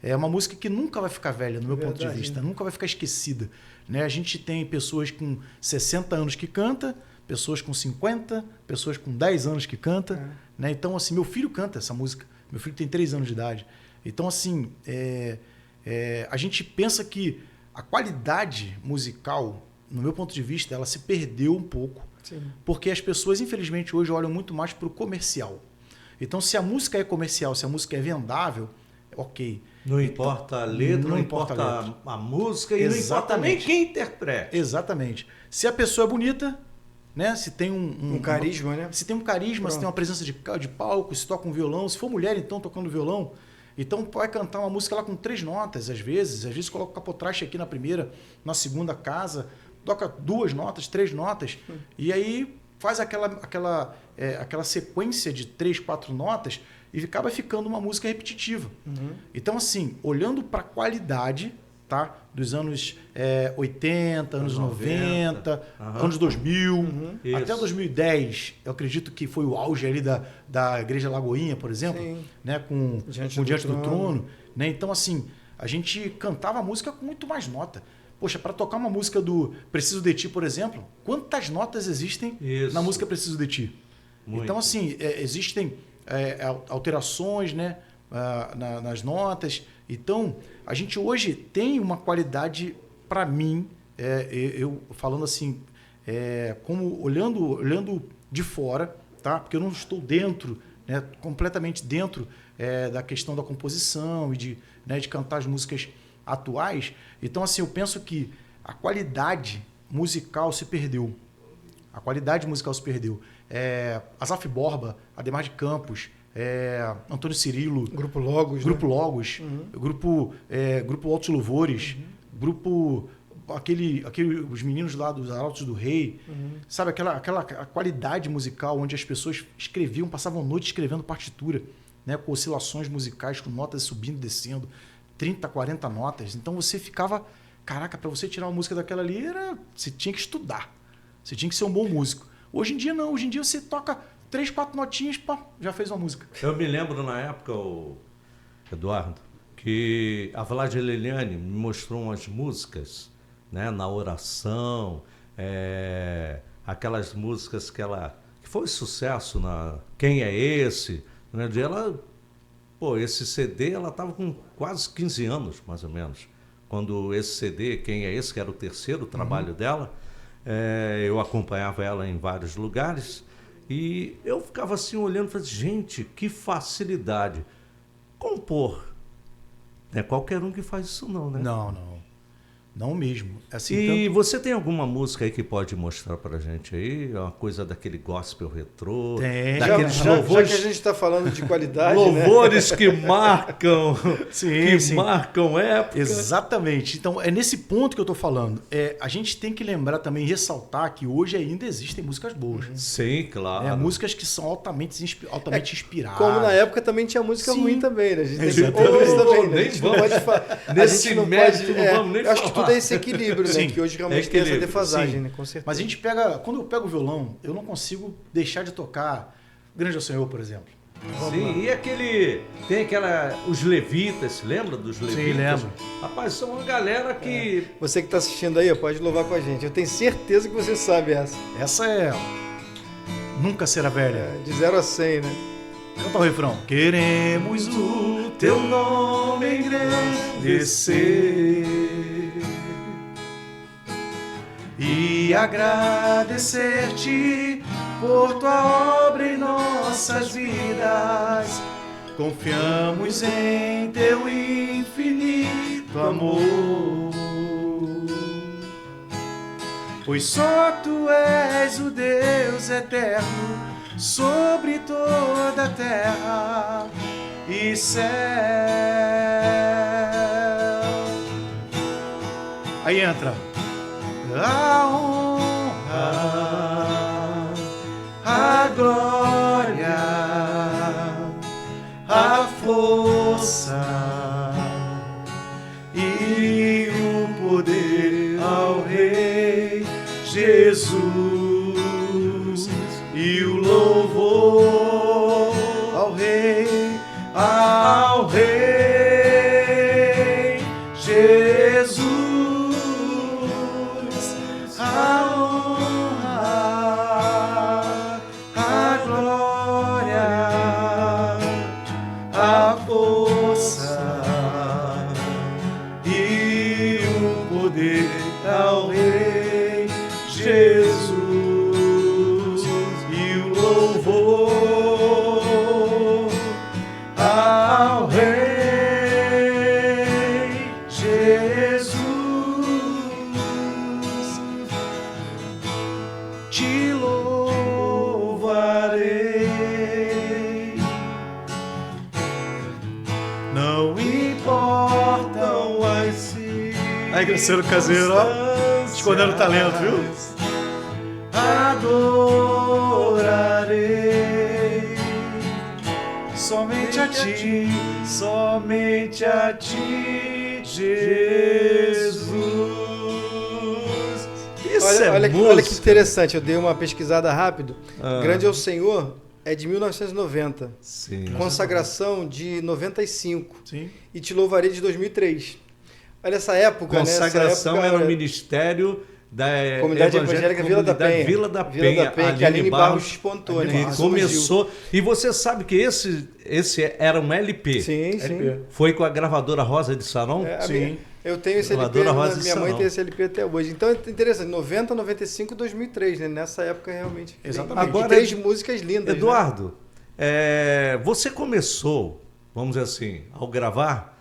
Speaker 3: É uma música que nunca vai ficar velha, no meu ponto de vista, nunca vai ficar esquecida. Né? A gente tem pessoas com 60 anos que cantam, pessoas com 50, pessoas com 10 anos que cantam. Né? Então, assim, meu filho canta essa música. Meu filho tem 3 anos de idade. Então, assim, a gente pensa que a qualidade musical, no meu ponto de vista, ela se perdeu um pouco. Sim. Porque as pessoas, infelizmente, hoje olham muito mais para o comercial. Então, se a música é comercial, se a música é vendável, ok.
Speaker 2: Não importa a letra, não importa a música e não importa nem quem interpreta.
Speaker 3: Exatamente. Se a pessoa é bonita, né? Se tem um
Speaker 1: carisma, né?
Speaker 3: Se tem um carisma, se tem uma presença de palco, se toca um violão, se for mulher, então, tocando violão, então vai cantar uma música lá com 3 notas, às vezes coloca o capotraste aqui na primeira, na segunda casa, toca 2 notas, 3 notas, e aí faz aquela sequência de 3, 4 notas e acaba ficando uma música repetitiva. Então, assim, olhando para a qualidade, tá? Dos anos 80, anos 90, anos 2000, até 2010, eu acredito que foi o auge ali da Igreja Lagoinha, por exemplo, né? com Diante do Trono. Né? Então, assim, a gente cantava a música com muito mais nota. Poxa, para tocar uma música do Preciso de Ti, por exemplo, quantas notas existem na música Preciso de Ti? Muito. Então, assim, existem alterações, né, nas notas. Então, a gente hoje tem uma qualidade, para mim, eu falando assim, como olhando de fora, tá? Porque eu não estou dentro, né, completamente dentro da questão da composição e de cantar as músicas atuais. Então, assim, eu penso que a qualidade musical se perdeu. Azaf Borba, Ademar de Campos, Antônio Cirilo,
Speaker 1: Grupo Logos,
Speaker 3: Grupo Altos Louvores, Grupo os meninos lá dos Arautos do Rei, sabe, a qualidade musical onde as pessoas escreviam, passavam a noite escrevendo partitura, né, com oscilações musicais, com notas subindo e descendo, 30, 40 notas. Então você ficava, caraca, para você tirar uma música daquela ali, você tinha que estudar. Você tinha que ser um bom músico. Hoje em dia não. Hoje em dia você toca 3, 4 notinhas, pá, já fez uma música.
Speaker 2: Eu me lembro na época, Eduardo, que a Vladia Leliane me mostrou umas músicas, né, na oração, aquelas músicas que foi sucesso na Quem é Esse? Né, esse CD, ela estava com quase 15 anos, mais ou menos. Quando esse CD, Quem é Esse, que era o terceiro trabalho dela, eu acompanhava ela em vários lugares e eu ficava assim olhando e falei, gente, que facilidade. Compor. Não é qualquer um que faz isso não, né?
Speaker 3: Não. Não mesmo. Assim,
Speaker 2: E você tem alguma música aí que pode mostrar pra gente aí? Uma coisa daquele gospel retrô?
Speaker 3: Tem.
Speaker 2: Daqueles
Speaker 1: Já
Speaker 2: louvores,
Speaker 1: que a gente está falando de qualidade,
Speaker 2: louvores que marcam,
Speaker 3: Sim.
Speaker 2: marcam época.
Speaker 3: Exatamente. Então, é nesse ponto que eu tô falando. A gente tem que lembrar também, ressaltar que hoje ainda existem músicas boas.
Speaker 2: Sim, claro.
Speaker 3: Músicas que são altamente inspiradas.
Speaker 1: Como na época também tinha música
Speaker 3: Sim.
Speaker 1: ruim também, né? A gente tem que
Speaker 3: Exatamente.
Speaker 1: isso também, né? A
Speaker 2: Nem
Speaker 1: gente não pode falar.
Speaker 2: Nesse mérito não vamos nem
Speaker 1: eu acho que
Speaker 2: falar.
Speaker 1: tudo é esse equilíbrio, né?
Speaker 3: Sim.
Speaker 1: Que hoje realmente tem essa
Speaker 2: Equilíbrio,
Speaker 1: defasagem,
Speaker 3: sim.
Speaker 1: né? Com certeza.
Speaker 3: Mas a gente quando eu pego o violão, eu não consigo deixar de tocar Grande é o Senhor, por exemplo.
Speaker 2: Sim, os levitas, se lembra dos levitas?
Speaker 3: Sim, lembro.
Speaker 2: Rapaz, são uma galera que...
Speaker 1: Você que está assistindo aí, pode louvar com a gente. Eu tenho certeza que você sabe essa.
Speaker 3: Essa é Nunca Será Velha.
Speaker 1: De 0 a 100, né?
Speaker 3: Canta o refrão. Queremos o teu nome engrandecer e agradecer-te por tua obra em nossas vidas. Confiamos em teu infinito amor, pois só tu és o Deus eterno sobre toda a terra e céu. Aí entra a honra, a glória, a força e o poder ao Rei Jesus e o louvor ao Rei Jesus. A honra, a glória, a força e o poder ao Rei Jesus e o louvor ao Rei Jesus. Te louvarei, não importam as circunstâncias. Aí, Gracero Caseiro, ó, escondendo o talento, viu? Adorarei somente a ti, Jesus. Isso
Speaker 1: Olha que
Speaker 2: música.
Speaker 1: interessante, eu dei uma pesquisada rápido. Grande é o Senhor é de 1990.
Speaker 2: Sim.
Speaker 1: Consagração de 95.
Speaker 3: Sim.
Speaker 1: E Te Louvarei de 2003. Olha essa época,
Speaker 2: Consagração
Speaker 1: né? Essa época,
Speaker 2: era o ministério da
Speaker 1: Comunidade Evangélica Vila da Penha.
Speaker 2: Vila da Penha,
Speaker 1: que a Aline Barros despontou, né?
Speaker 2: Que começou. E você sabe que esse era um LP.
Speaker 1: Sim, sim.
Speaker 3: LP.
Speaker 2: Foi com a gravadora Rosa de Saron?
Speaker 3: Sim.
Speaker 1: Eu tenho esse LP,
Speaker 2: Gravadora Rosa de
Speaker 1: minha mãe
Speaker 2: Saron.
Speaker 1: tem esse LP até hoje. Então é interessante, 90, 95, 2003, né? Nessa época realmente.
Speaker 3: Exatamente.
Speaker 1: Agora,
Speaker 2: Agora,
Speaker 1: 3 músicas lindas.
Speaker 2: Eduardo, você começou, vamos dizer assim, ao gravar,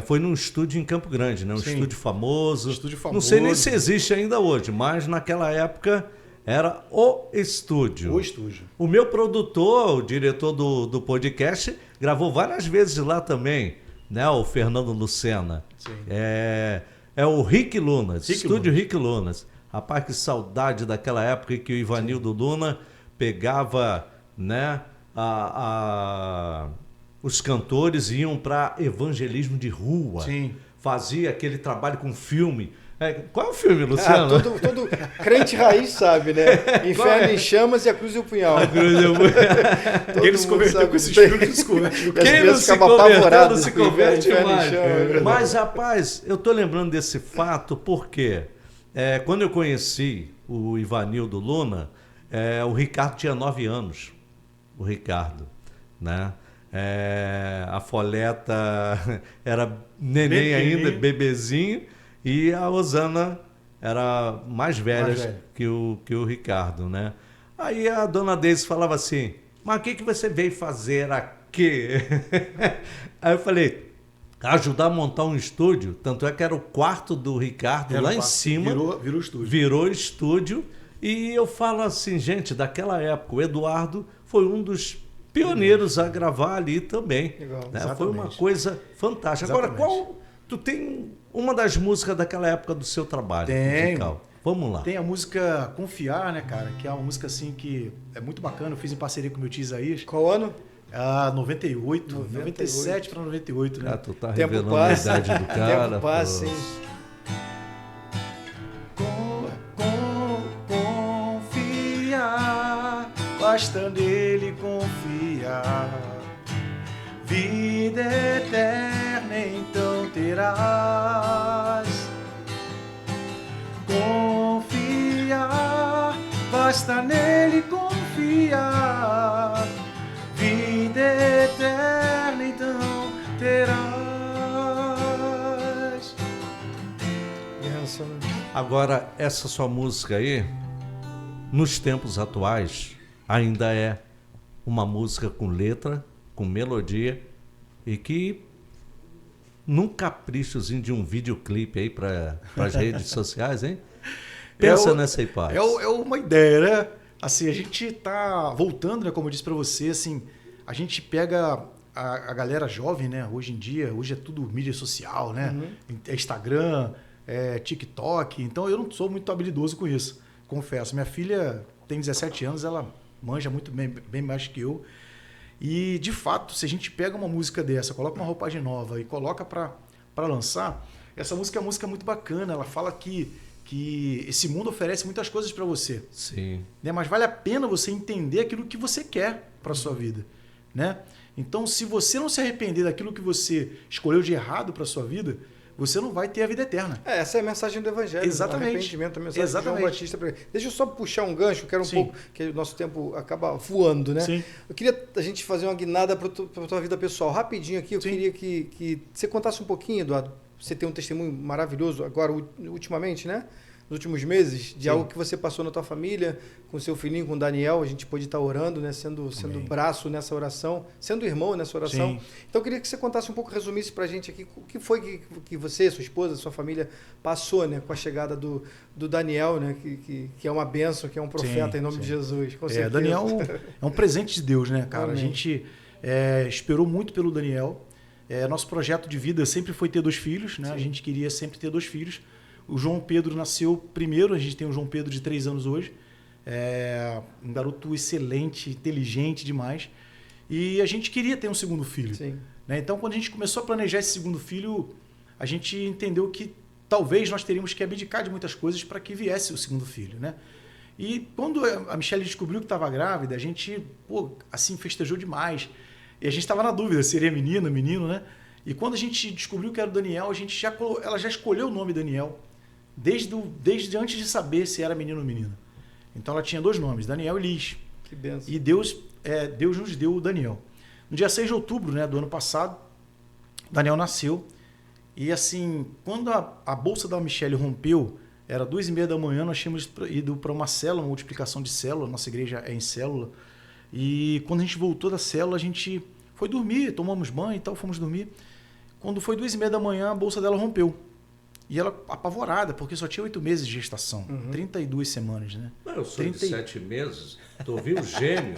Speaker 2: foi num estúdio em Campo Grande, né? Um
Speaker 3: Sim.
Speaker 2: estúdio famoso.
Speaker 3: Estúdio
Speaker 2: Não sei nem
Speaker 3: famoso.
Speaker 2: se existe ainda hoje, mas naquela época era o estúdio.
Speaker 3: O estúdio.
Speaker 2: O meu produtor, o diretor do podcast, gravou várias vezes lá também, né? O Fernando Lucena.
Speaker 3: Sim.
Speaker 2: É o Rick Lunas,
Speaker 3: Rick
Speaker 2: estúdio
Speaker 3: Lunas.
Speaker 2: Rick Lunas. Rapaz, que saudade daquela época em que o Ivanildo Luna pegava, né, os cantores e iam para evangelismo de rua.
Speaker 3: Sim.
Speaker 2: fazia aquele trabalho com filme. Qual é o filme, Luciano?
Speaker 1: Todo crente raiz sabe, né? Inferno em Chamas e a Cruz e o Punhal.
Speaker 3: Quem não se converteu com esses filmes não se converte.
Speaker 2: Quem não se converteu não se converte mais. Mas, rapaz, eu tô lembrando desse fato porque quando eu conheci o Ivanildo Luna, o Ricardo tinha 9 anos. O Ricardo, né? A Foleta era neném ainda, bebezinho. E a Osana era mais velha que o Ricardo, né? Aí a dona Deise falava assim, mas o que você veio fazer aqui? Aí eu falei, ajudar a montar um estúdio. Tanto é que era o quarto do Ricardo lá em cima.
Speaker 3: Virou estúdio.
Speaker 2: Virou estúdio. E eu falo assim, gente, daquela época, o Eduardo foi um dos pioneiros a gravar ali também.
Speaker 1: Legal,
Speaker 2: né? Foi uma coisa fantástica. Exatamente. Agora, tu tem uma das músicas daquela época do seu trabalho musical? Vamos lá.
Speaker 3: Tem a música Confiar, né, cara? Que é uma música assim que é muito bacana. Eu fiz em parceria com o meu tio Isaías.
Speaker 1: Qual ano?
Speaker 3: 98, 97 para 98, né?
Speaker 2: Ah, tu tá revelando a idade do cara.
Speaker 1: Tempo passa, hein?
Speaker 3: Confiar, basta nele confiar. Vida eterna então terás. Confiar, basta nele confiar. Vida eterna então terás.
Speaker 2: Agora, essa sua música aí, nos tempos atuais, ainda é uma música com letra, com melodia, e que num caprichozinho de um videoclipe aí para as redes sociais, hein? Pensa nessa hipótese.
Speaker 3: É uma ideia, né? Assim, a gente tá voltando, né? Como eu disse para você, assim, a gente pega a galera jovem, né? Hoje em dia, hoje é tudo mídia social, né? É Instagram, TikTok. Então eu não sou muito habilidoso com isso, confesso. Minha filha tem 17 anos, ela manja muito bem mais que eu. E, de fato, se a gente pega uma música dessa, coloca uma roupagem nova e coloca para lançar, essa música é uma música muito bacana. Ela fala que esse mundo oferece muitas coisas para você.
Speaker 2: Sim.
Speaker 3: Né? Mas vale a pena você entender aquilo que você quer para a sua vida. Né? Então, se você não se arrepender daquilo que você escolheu de errado para a sua vida, você não vai ter a vida eterna.
Speaker 1: Essa é a mensagem do Evangelho.
Speaker 3: Exatamente.
Speaker 1: O arrependimento, a mensagem
Speaker 3: Exatamente.
Speaker 1: de João Batista. Deixa eu só puxar um gancho, quero um
Speaker 3: Sim.
Speaker 1: pouco, que o nosso tempo acaba voando, né?
Speaker 3: Sim.
Speaker 1: Eu queria a gente fazer uma guinada para a tua vida pessoal. Rapidinho aqui, eu
Speaker 3: Sim.
Speaker 1: queria que você contasse um pouquinho, Eduardo. Você tem um testemunho maravilhoso agora, ultimamente, né? Nos últimos meses, de algo que você passou na tua família, com seu filhinho, com o Daniel, a gente pôde estar orando, né? Sendo braço nessa oração, sendo irmão nessa oração.
Speaker 3: Sim.
Speaker 1: Então eu queria que você contasse um pouco, resumisse pra gente aqui o que foi que você, sua esposa, sua família passou, né? Com a chegada do Daniel, né? Que é uma bênção, que é um profeta,
Speaker 3: Sim,
Speaker 1: em nome de Jesus. Com certeza.
Speaker 3: Daniel é um presente de Deus, né, cara?
Speaker 1: Amém.
Speaker 3: A gente esperou muito pelo Daniel. Nosso projeto de vida sempre foi ter 2 filhos, né?
Speaker 1: Sim.
Speaker 3: A gente queria sempre ter 2 filhos. O João Pedro nasceu primeiro, a gente tem o João Pedro de 3 anos hoje. Um garoto excelente, inteligente demais. E a gente queria ter um segundo filho.
Speaker 1: Sim.
Speaker 3: Né? Então, quando a gente começou a planejar esse segundo filho, a gente entendeu que talvez nós teríamos que abdicar de muitas coisas para que viesse o segundo filho, né? E quando a Michelle descobriu que estava grávida, a gente, assim, festejou demais. E a gente estava na dúvida, seria menina, menino, né? E quando a gente descobriu que era o Daniel, ela já escolheu o nome Daniel, desde antes de saber se era menino ou menina. Então ela tinha 2 nomes, Daniel e Liz.
Speaker 1: Que bênção.
Speaker 3: E Deus nos deu o Daniel. No dia 6 de outubro, né, do ano passado, Daniel nasceu. E assim, quando a bolsa da Michelle rompeu, era 2h30 da manhã, nós tínhamos ido para uma célula, uma multiplicação de célula, nossa igreja é em célula. E quando a gente voltou da célula, a gente foi dormir, tomamos banho e tal, fomos dormir. Quando foi 2h30 da manhã, a bolsa dela rompeu. E ela apavorada, porque só tinha 8 meses de gestação, 32 semanas, né?
Speaker 2: Eu sou de 7 meses, tu viu o gêmeo,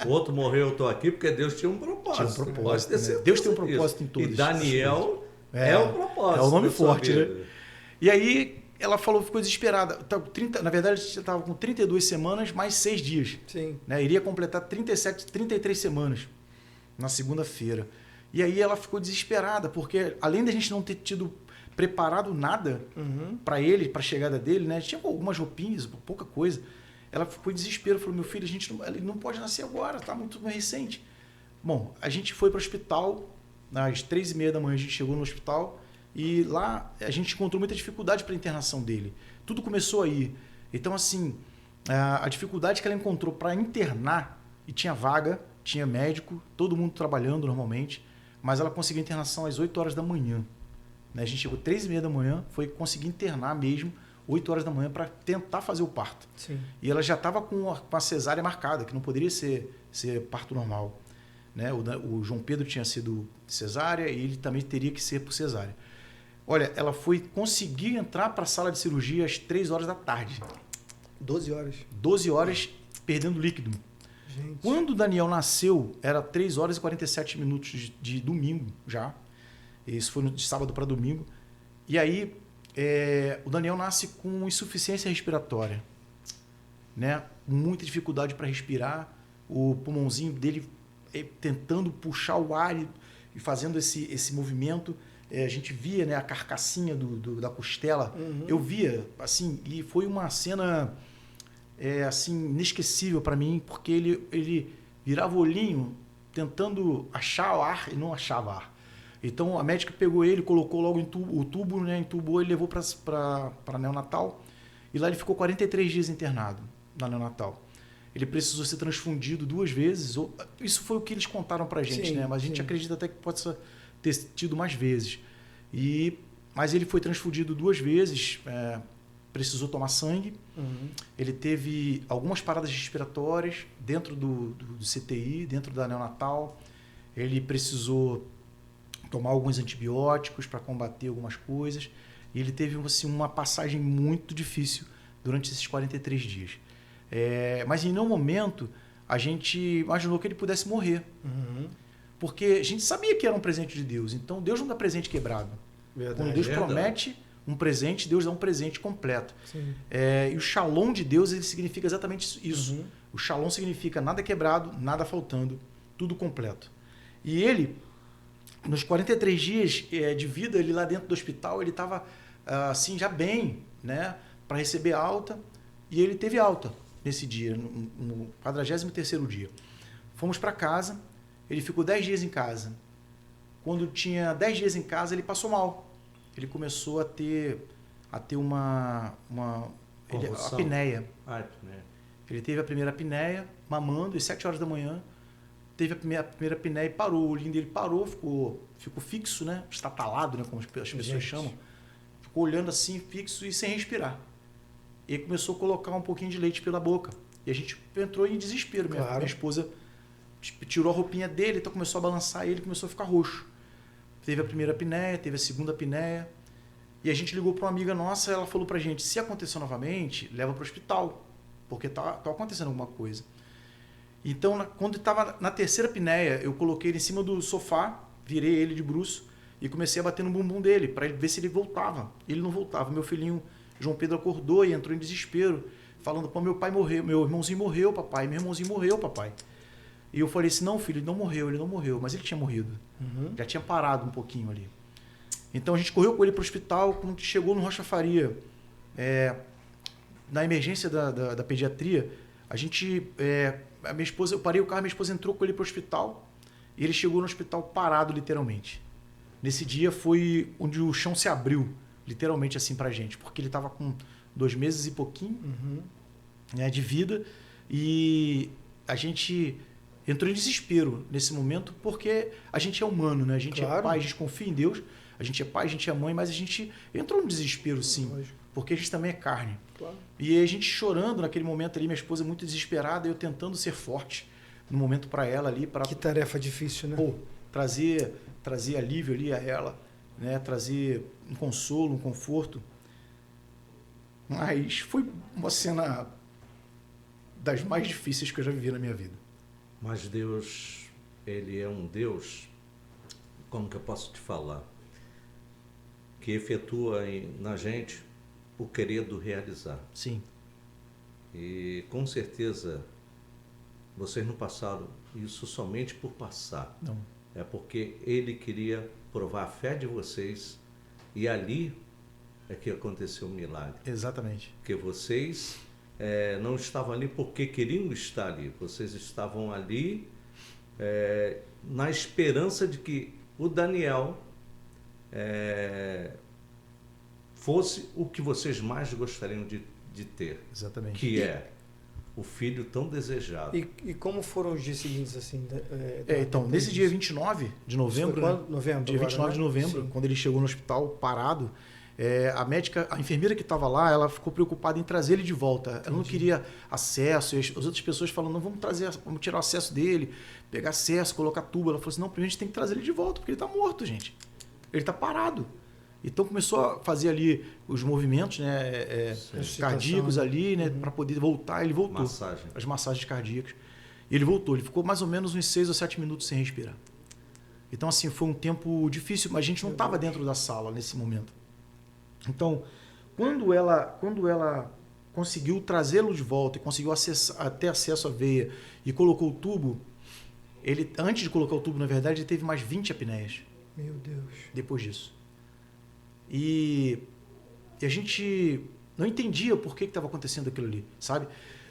Speaker 2: o outro morreu, eu tô aqui, porque Deus tinha um propósito.
Speaker 3: Tinha um propósito,
Speaker 2: Pode ter
Speaker 3: né?
Speaker 2: certeza
Speaker 3: Deus tem um
Speaker 2: disso.
Speaker 3: propósito em todas
Speaker 2: E
Speaker 3: as
Speaker 2: Daniel é o propósito.
Speaker 3: É o nome
Speaker 2: da sua
Speaker 3: forte,
Speaker 2: vida.
Speaker 3: né? E aí ela ficou desesperada. Na verdade, já estava com 32 semanas mais 6 dias.
Speaker 1: Sim.
Speaker 3: Né? Iria completar 33 semanas na segunda-feira. E aí ela ficou desesperada, porque além da gente não ter tido preparado nada para ele, para a chegada dele, né? Tinha algumas roupinhas, pouca coisa. Ela ficou em desespero, falou, meu filho, ele não pode nascer agora, tá muito recente. Bom, a gente foi para o hospital, às 3h30 da manhã a gente chegou no hospital e lá a gente encontrou muita dificuldade para a internação dele. Tudo começou aí. Então, assim, a dificuldade que ela encontrou para internar, e tinha vaga, tinha médico, todo mundo trabalhando normalmente, mas ela conseguiu internação às 8 horas da manhã. Né? A gente chegou 3h30 da manhã, foi conseguir internar mesmo 8 horas da manhã para tentar fazer o parto.
Speaker 1: Sim.
Speaker 3: E ela já estava com a cesárea marcada, que não poderia ser parto normal. Né? O João Pedro tinha sido cesárea e ele também teria que ser por cesárea. Olha, ela foi conseguir entrar para a sala de cirurgia às 3 horas da tarde.
Speaker 1: 12 horas.
Speaker 3: 12 horas perdendo líquido.
Speaker 1: Gente.
Speaker 3: Quando o Daniel nasceu, era 3 horas e 47 minutos de domingo já. Isso foi de sábado para domingo. E aí, o Daniel nasce com insuficiência respiratória. Né? Muita dificuldade para respirar. O pulmãozinho dele tentando puxar o ar e fazendo esse movimento. A gente via, né, a carcassinha da costela. Eu via, assim, e foi uma cena assim, inesquecível para mim, porque ele virava o olhinho tentando achar o ar e não achava ar. Então a médica pegou ele, colocou logo o tubo, né, entubou e levou para neonatal. E lá ele ficou 43 dias internado na neonatal. Ele precisou ser transfundido 2 vezes. Isso foi o que eles contaram para a gente,
Speaker 1: Sim,
Speaker 3: né? Mas a gente
Speaker 1: sim.
Speaker 3: acredita até que possa ter tido mais vezes. Mas ele foi transfundido 2 vezes, precisou tomar sangue. Ele teve algumas paradas respiratórias dentro do CTI, dentro da neonatal. Ele precisou tomar alguns antibióticos para combater algumas coisas. E ele teve assim, uma passagem muito difícil durante esses 43 dias. Mas em nenhum momento a gente imaginou que ele pudesse morrer. Porque a gente sabia que era um presente de Deus. Então Deus não dá presente quebrado.
Speaker 1: Verdade.
Speaker 3: Quando Deus
Speaker 2: Verdade.
Speaker 3: promete um presente, Deus dá um presente completo.
Speaker 1: Sim.
Speaker 3: E o shalom de Deus ele significa exatamente isso. O shalom significa nada quebrado, nada faltando, tudo completo. E ele, nos 43 dias de vida, ele lá dentro do hospital, ele estava assim, já bem, né, para receber alta. E ele teve alta nesse dia, no 43º dia. Fomos para casa, ele ficou 10 dias em casa. Quando tinha 10 dias em casa, ele passou mal. Ele começou a ter uma
Speaker 2: Convulsão.
Speaker 3: apneia.
Speaker 2: Apneia.
Speaker 3: Ele teve a primeira apneia, mamando, às 7 horas da manhã. Teve a primeira apneia e parou. O olhinho dele parou, ficou fixo, né? Estatalado, né? Como as pessoas
Speaker 1: Gente.
Speaker 3: chamam. Ficou olhando assim, fixo e sem respirar. E aí começou a colocar um pouquinho de leite pela boca. E a gente entrou em desespero.
Speaker 1: Claro.
Speaker 3: Minha esposa tirou a roupinha dele, então começou a balançar ele, começou a ficar roxo. Teve a primeira apneia, teve a segunda apneia. E a gente ligou para uma amiga nossa, ela falou pra gente, se acontecer novamente, leva para o hospital, porque tá acontecendo alguma coisa. Então, quando estava na terceira apneia, eu coloquei ele em cima do sofá, virei ele de bruço e comecei a bater no bumbum dele, para ver se ele voltava. Ele não voltava. Meu filhinho João Pedro acordou e entrou em desespero, falando, pô, meu pai morreu, meu irmãozinho morreu, papai, meu irmãozinho morreu, papai. E eu falei assim, não, filho, ele não morreu, mas ele tinha morrido. Já tinha parado um pouquinho ali. Então a gente correu com ele para o hospital, quando chegou no Rocha Faria, na emergência da pediatria, a gente, a minha esposa, eu parei o carro, minha esposa entrou com ele para o hospital, e ele chegou no hospital parado, literalmente. Nesse dia foi onde o chão se abriu, literalmente assim pra gente, porque ele estava com 2 meses e pouquinho, né, de vida, e a gente entrou em desespero nesse momento, porque a gente é humano, né? A gente
Speaker 1: Claro.
Speaker 3: é pai, a gente confia em Deus, a gente é pai, a gente é mãe, mas a gente entrou no desespero, sim,
Speaker 1: Lógico.
Speaker 3: porque a gente também é carne.
Speaker 1: Claro.
Speaker 3: E a gente chorando naquele momento ali, minha esposa muito desesperada, eu tentando ser forte no momento para ela ali, para
Speaker 1: Que tarefa difícil, né?
Speaker 3: trazer alívio ali a ela, né? Trazer um consolo, um conforto. Mas foi uma cena das mais difíceis que eu já vivi na minha vida.
Speaker 2: Mas Deus, Ele é um Deus, como que eu posso te falar? Que efetua na gente o querer do realizar.
Speaker 3: Sim.
Speaker 2: E com certeza vocês não passaram isso somente por passar.
Speaker 3: Não.
Speaker 2: É porque Ele queria provar a fé de vocês E ali é que aconteceu o milagre.
Speaker 3: Exatamente.
Speaker 2: Porque vocês não estavam ali porque queriam estar ali. Vocês estavam ali na esperança de que o Daniel fosse o que vocês mais gostariam de ter.
Speaker 3: Exatamente.
Speaker 2: Que é o filho tão desejado.
Speaker 1: E como foram os dias seguintes, assim?
Speaker 3: Então, nesse dia 29 de novembro,
Speaker 1: Isso foi quando? Novembro,
Speaker 3: dia
Speaker 1: agora,
Speaker 3: 29 de
Speaker 1: né?
Speaker 3: novembro,
Speaker 1: Sim.
Speaker 3: quando ele chegou no hospital parado, a enfermeira que estava lá, ela ficou preocupada em trazer ele de volta. Ela não queria acesso, e as outras pessoas falando, não, vamos tirar o acesso dele, pegar acesso, colocar tubo. Ela falou assim, não, primeiro a gente tem que trazer ele de volta, porque ele está morto, gente. Ele está parado. Então começou a fazer ali os movimentos, né, cardíacos ali, né, para poder voltar. Ele voltou.
Speaker 2: Massagem.
Speaker 3: As massagens cardíacas. E ele voltou. Ele ficou mais ou menos uns 6 ou 7 minutos sem respirar. Então, assim, foi um tempo difícil, mas a gente não estava dentro da sala nesse momento. Então, quando ela conseguiu trazê-lo de volta e conseguiu ter acesso à veia e colocou o tubo, antes de colocar o tubo, na verdade, ele teve mais 20 apneias.
Speaker 1: Meu Deus.
Speaker 3: Depois disso. E a gente não entendia por que estava acontecendo aquilo ali, sabe?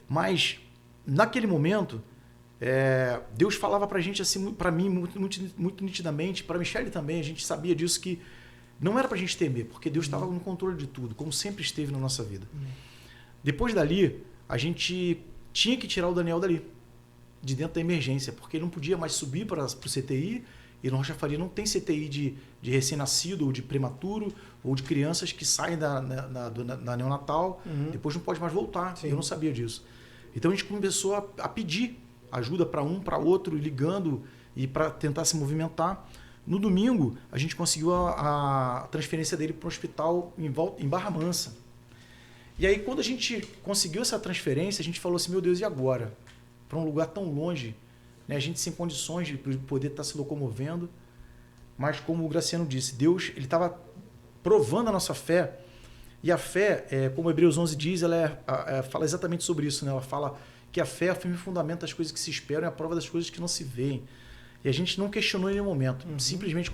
Speaker 3: Mas, naquele momento, Deus falava pra gente, assim, pra mim, muito nitidamente, pra Michele também, a gente sabia disso, que não era pra gente temer, porque Deus estava no controle de tudo, como sempre esteve na nossa vida. Depois dali, a gente tinha que tirar o Daniel dali, de dentro da emergência, porque ele não podia mais subir para o CTI, e no Rocha Faria não tem CTI de recém-nascido, ou de prematuro, ou de crianças que saem da neonatal, depois não pode mais voltar.
Speaker 1: Sim.
Speaker 3: Eu não sabia disso. Então a gente começou a pedir ajuda para um, para outro, ligando e para tentar se movimentar. No domingo, a gente conseguiu a transferência dele para um hospital em Barra Mansa. E aí, quando a gente conseguiu essa transferência, a gente falou assim, meu Deus, e agora? Para um lugar tão longe, né? A gente sem condições de poder estar se locomovendo. Mas, como o Graciano disse, Deus ele estava provando a nossa fé. E a fé, como Hebreus 11 diz, ela fala exatamente sobre isso. Né? Ela fala que a fé é o firme fundamento das coisas que se esperam e a prova das coisas que não se veem. E a gente não questionou em nenhum momento. Simplesmente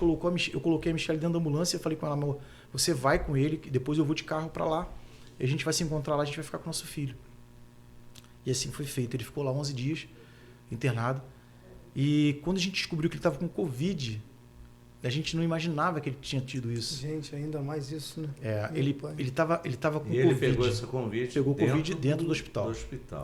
Speaker 3: eu coloquei a Michelle dentro da ambulância e falei com ela, amor, você vai com ele, que depois eu vou de carro para lá. E a gente vai se encontrar lá, a gente vai ficar com o nosso filho. E assim foi feito. Ele ficou lá 11 dias, internado. E quando a gente descobriu que ele estava com Covid, a gente não imaginava que ele tinha tido isso.
Speaker 1: Gente, ainda mais isso, né?
Speaker 3: Ele estava com Covid.
Speaker 2: E ele pegou esse convite.
Speaker 3: Pegou Covid dentro do hospital.
Speaker 2: Do hospital.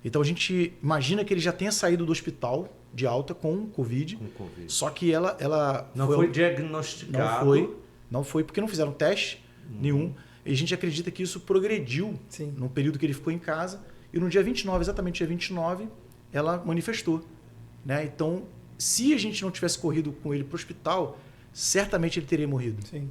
Speaker 3: Então a gente imagina que ele já tenha saído do hospital de alta com Covid.
Speaker 2: Com Covid.
Speaker 3: Só que ela
Speaker 2: não foi diagnosticado.
Speaker 3: Não foi porque não fizeram teste nenhum. E a gente acredita que isso progrediu no período que ele ficou em casa. E no dia 29, exatamente dia 29, ela manifestou. Né? Então, se a gente não tivesse corrido com ele para o hospital, certamente ele teria morrido.
Speaker 1: Sim.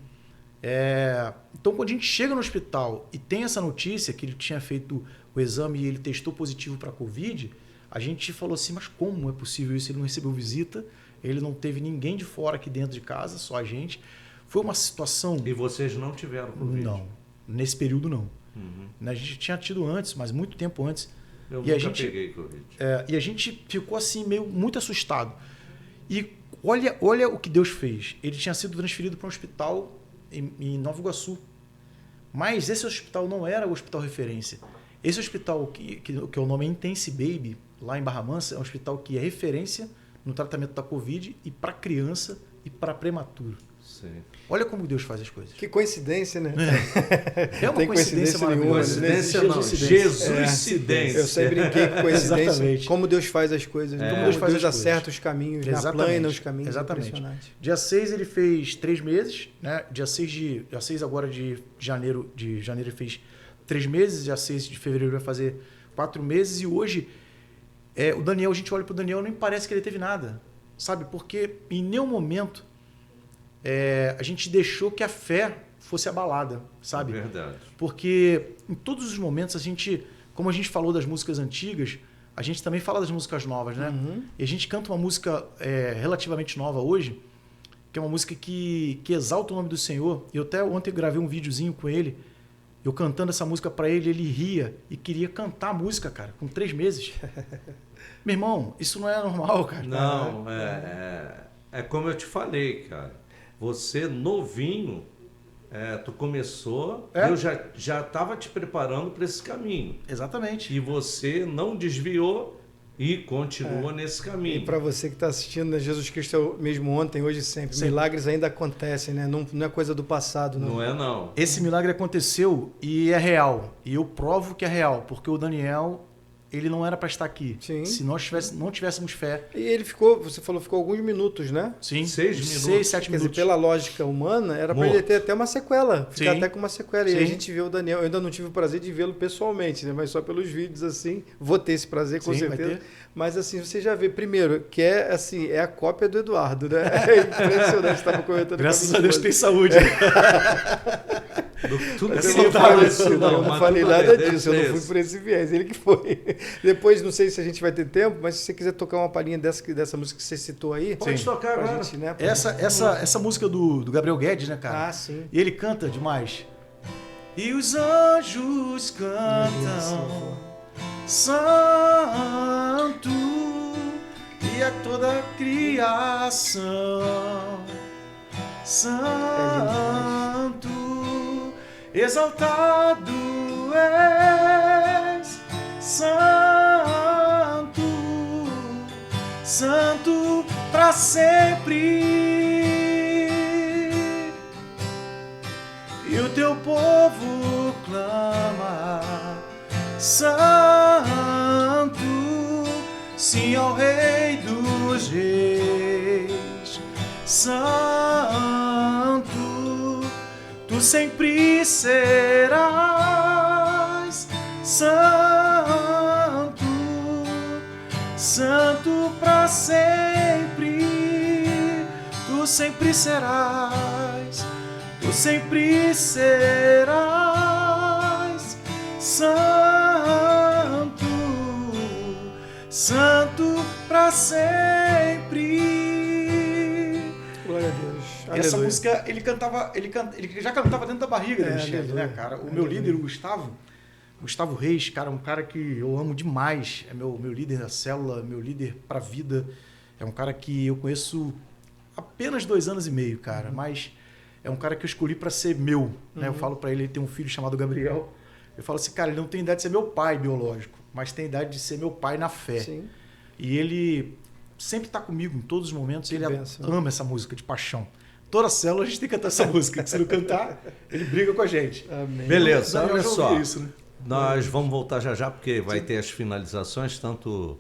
Speaker 3: Então, quando a gente chega no hospital e tem essa notícia que ele tinha feito o exame e ele testou positivo para a Covid, a gente falou assim, mas como é possível isso? Ele não recebeu visita, ele não teve ninguém de fora aqui dentro de casa, só a gente. Foi uma situação...
Speaker 2: E vocês não tiveram Covid?
Speaker 3: Não, nesse período não. A gente tinha tido antes, mas muito tempo antes.
Speaker 2: Eu
Speaker 3: e
Speaker 2: nunca peguei Covid.
Speaker 3: E a gente ficou assim, muito assustado. E olha o que Deus fez. Ele tinha sido transferido para um hospital em Nova Iguaçu. Mas esse hospital não era o hospital referência. Esse hospital, que o nome é Intense Baby, lá em Barra Mansa, é um hospital que é referência no tratamento da Covid e para criança e para prematuro.
Speaker 2: Sim.
Speaker 3: Olha como Deus faz as coisas.
Speaker 1: Que coincidência, né?
Speaker 3: É uma
Speaker 1: Tem
Speaker 3: coincidência
Speaker 1: nenhuma,
Speaker 3: maravilhosa.
Speaker 2: Coincidência não, Jesuscidência.
Speaker 1: Eu sempre brinquei com coincidência.
Speaker 3: Exatamente.
Speaker 1: Como Deus faz as coisas. Como
Speaker 3: Deus faz as
Speaker 1: acerta
Speaker 3: coisas.
Speaker 1: os caminhos,
Speaker 3: Exatamente.
Speaker 1: aplana os caminhos.
Speaker 3: Exatamente.
Speaker 1: Impressionante.
Speaker 3: Dia 6 ele fez 3 meses, né? Dia 6 agora de janeiro ele fez 3 meses, dia 6 de fevereiro vai fazer 4 meses e hoje o Daniel, a gente olha para o Daniel e nem parece que ele teve nada, sabe? Porque em nenhum momento a gente deixou que a fé fosse abalada, sabe?
Speaker 2: Verdade.
Speaker 3: Porque em todos os momentos como a gente falou das músicas antigas, a gente também fala das músicas novas, né? E a gente canta uma música relativamente nova hoje, que é uma música que exalta o nome do Senhor. Eu até ontem gravei um videozinho com ele, eu cantando essa música para ele, ele ria e queria cantar a música, cara, com 3 meses. Meu irmão, isso não é normal, cara.
Speaker 2: Não, é como eu te falei, cara. Você novinho tu começou,
Speaker 3: É.
Speaker 2: eu já estava te preparando para esse caminho.
Speaker 3: Exatamente.
Speaker 2: E você não desviou e continua nesse
Speaker 1: E
Speaker 2: caminho.
Speaker 1: para você que está assistindo, né, Jesus Cristo é o mesmo ontem, hoje e sempre.
Speaker 3: Sempre.
Speaker 1: Milagres ainda acontecem, né? Não é coisa do passado, não.
Speaker 2: Não é não.
Speaker 3: Esse milagre aconteceu e é real. E eu provo que é real, porque o Daniel, ele não era para estar aqui.
Speaker 1: Sim.
Speaker 3: Se nós não tivéssemos fé.
Speaker 1: E ele ficou, você falou, ficou alguns minutos, né?
Speaker 3: Sim.
Speaker 2: 6 minutos.
Speaker 3: 6, 7
Speaker 1: Quer dizer,
Speaker 3: minutos.
Speaker 1: pela lógica humana, era para
Speaker 2: Morto.
Speaker 1: ele ter até uma sequela. Ficar
Speaker 3: Sim.
Speaker 1: até com uma sequela. E
Speaker 3: Sim.
Speaker 1: a gente vê o Daniel. Eu ainda não tive o prazer de vê-lo pessoalmente, né? Mas só pelos vídeos, assim. Vou ter esse prazer, com
Speaker 3: Sim, vai
Speaker 1: certeza.
Speaker 3: ter.
Speaker 1: Mas, assim, você já vê, primeiro, que é, assim, é a cópia do Eduardo, né? É impressionante. Estava comentando.
Speaker 3: Graças
Speaker 1: com
Speaker 3: a Deus
Speaker 1: minha
Speaker 3: tem
Speaker 1: esposa.
Speaker 3: saúde.
Speaker 2: Tudo
Speaker 1: Eu
Speaker 2: que
Speaker 1: não
Speaker 2: você
Speaker 1: falei
Speaker 2: fala
Speaker 1: isso,
Speaker 2: isso,
Speaker 1: não, eu não
Speaker 2: mas
Speaker 1: falei
Speaker 2: tudo
Speaker 1: nada
Speaker 2: bem,
Speaker 1: disso, eu não
Speaker 2: deve
Speaker 1: fui
Speaker 2: ser
Speaker 1: por esse viés, ele que foi. Depois, não sei se a gente vai ter tempo, mas se você quiser tocar uma palhinha dessa música que você citou aí,
Speaker 2: Pode tocar
Speaker 1: pra
Speaker 2: agora.
Speaker 1: gente, né?
Speaker 3: Essa música do Gabriel Guedes, né, cara?
Speaker 1: Ah, sim.
Speaker 3: E ele canta demais. E os anjos
Speaker 1: Meu
Speaker 3: cantam,
Speaker 1: Senhor.
Speaker 3: santo, e a toda a criação, santo, exaltado és, santo, santo para sempre. E o teu povo clama, santo, sim ao Rei dos Reis, santo, tu sempre serás, santo, santo para sempre, tu sempre serás. Tu sempre serás santo, santo para sempre.
Speaker 1: Glória a Deus.
Speaker 3: Essa
Speaker 1: Aleluia.
Speaker 3: música ele já cantava dentro da barriga
Speaker 1: É,
Speaker 3: dele, Chad,
Speaker 1: aleluia.
Speaker 3: né, cara? O meu líder, o Gustavo Reis, cara, um cara que eu amo demais, é meu líder da célula, meu líder pra vida. É um cara que eu conheço apenas 2 anos e meio, cara, mas é um cara que eu escolhi para ser meu, né? Eu falo para ele tem um filho chamado Gabriel. Eu falo assim, cara, ele não tem idade de ser meu pai biológico, mas tem idade de ser meu pai na fé.
Speaker 1: Sim.
Speaker 3: E ele sempre está comigo em todos os momentos. Ele
Speaker 1: bênção.
Speaker 3: ama essa música de paixão. Toda célula a gente tem que cantar essa música. Se não cantar, ele briga com a gente.
Speaker 1: Amém.
Speaker 2: Beleza,
Speaker 3: Daniel
Speaker 2: olha
Speaker 3: já
Speaker 2: só.
Speaker 3: ouvia isso, né?
Speaker 2: Nós vamos voltar já porque vai ter as finalizações, tanto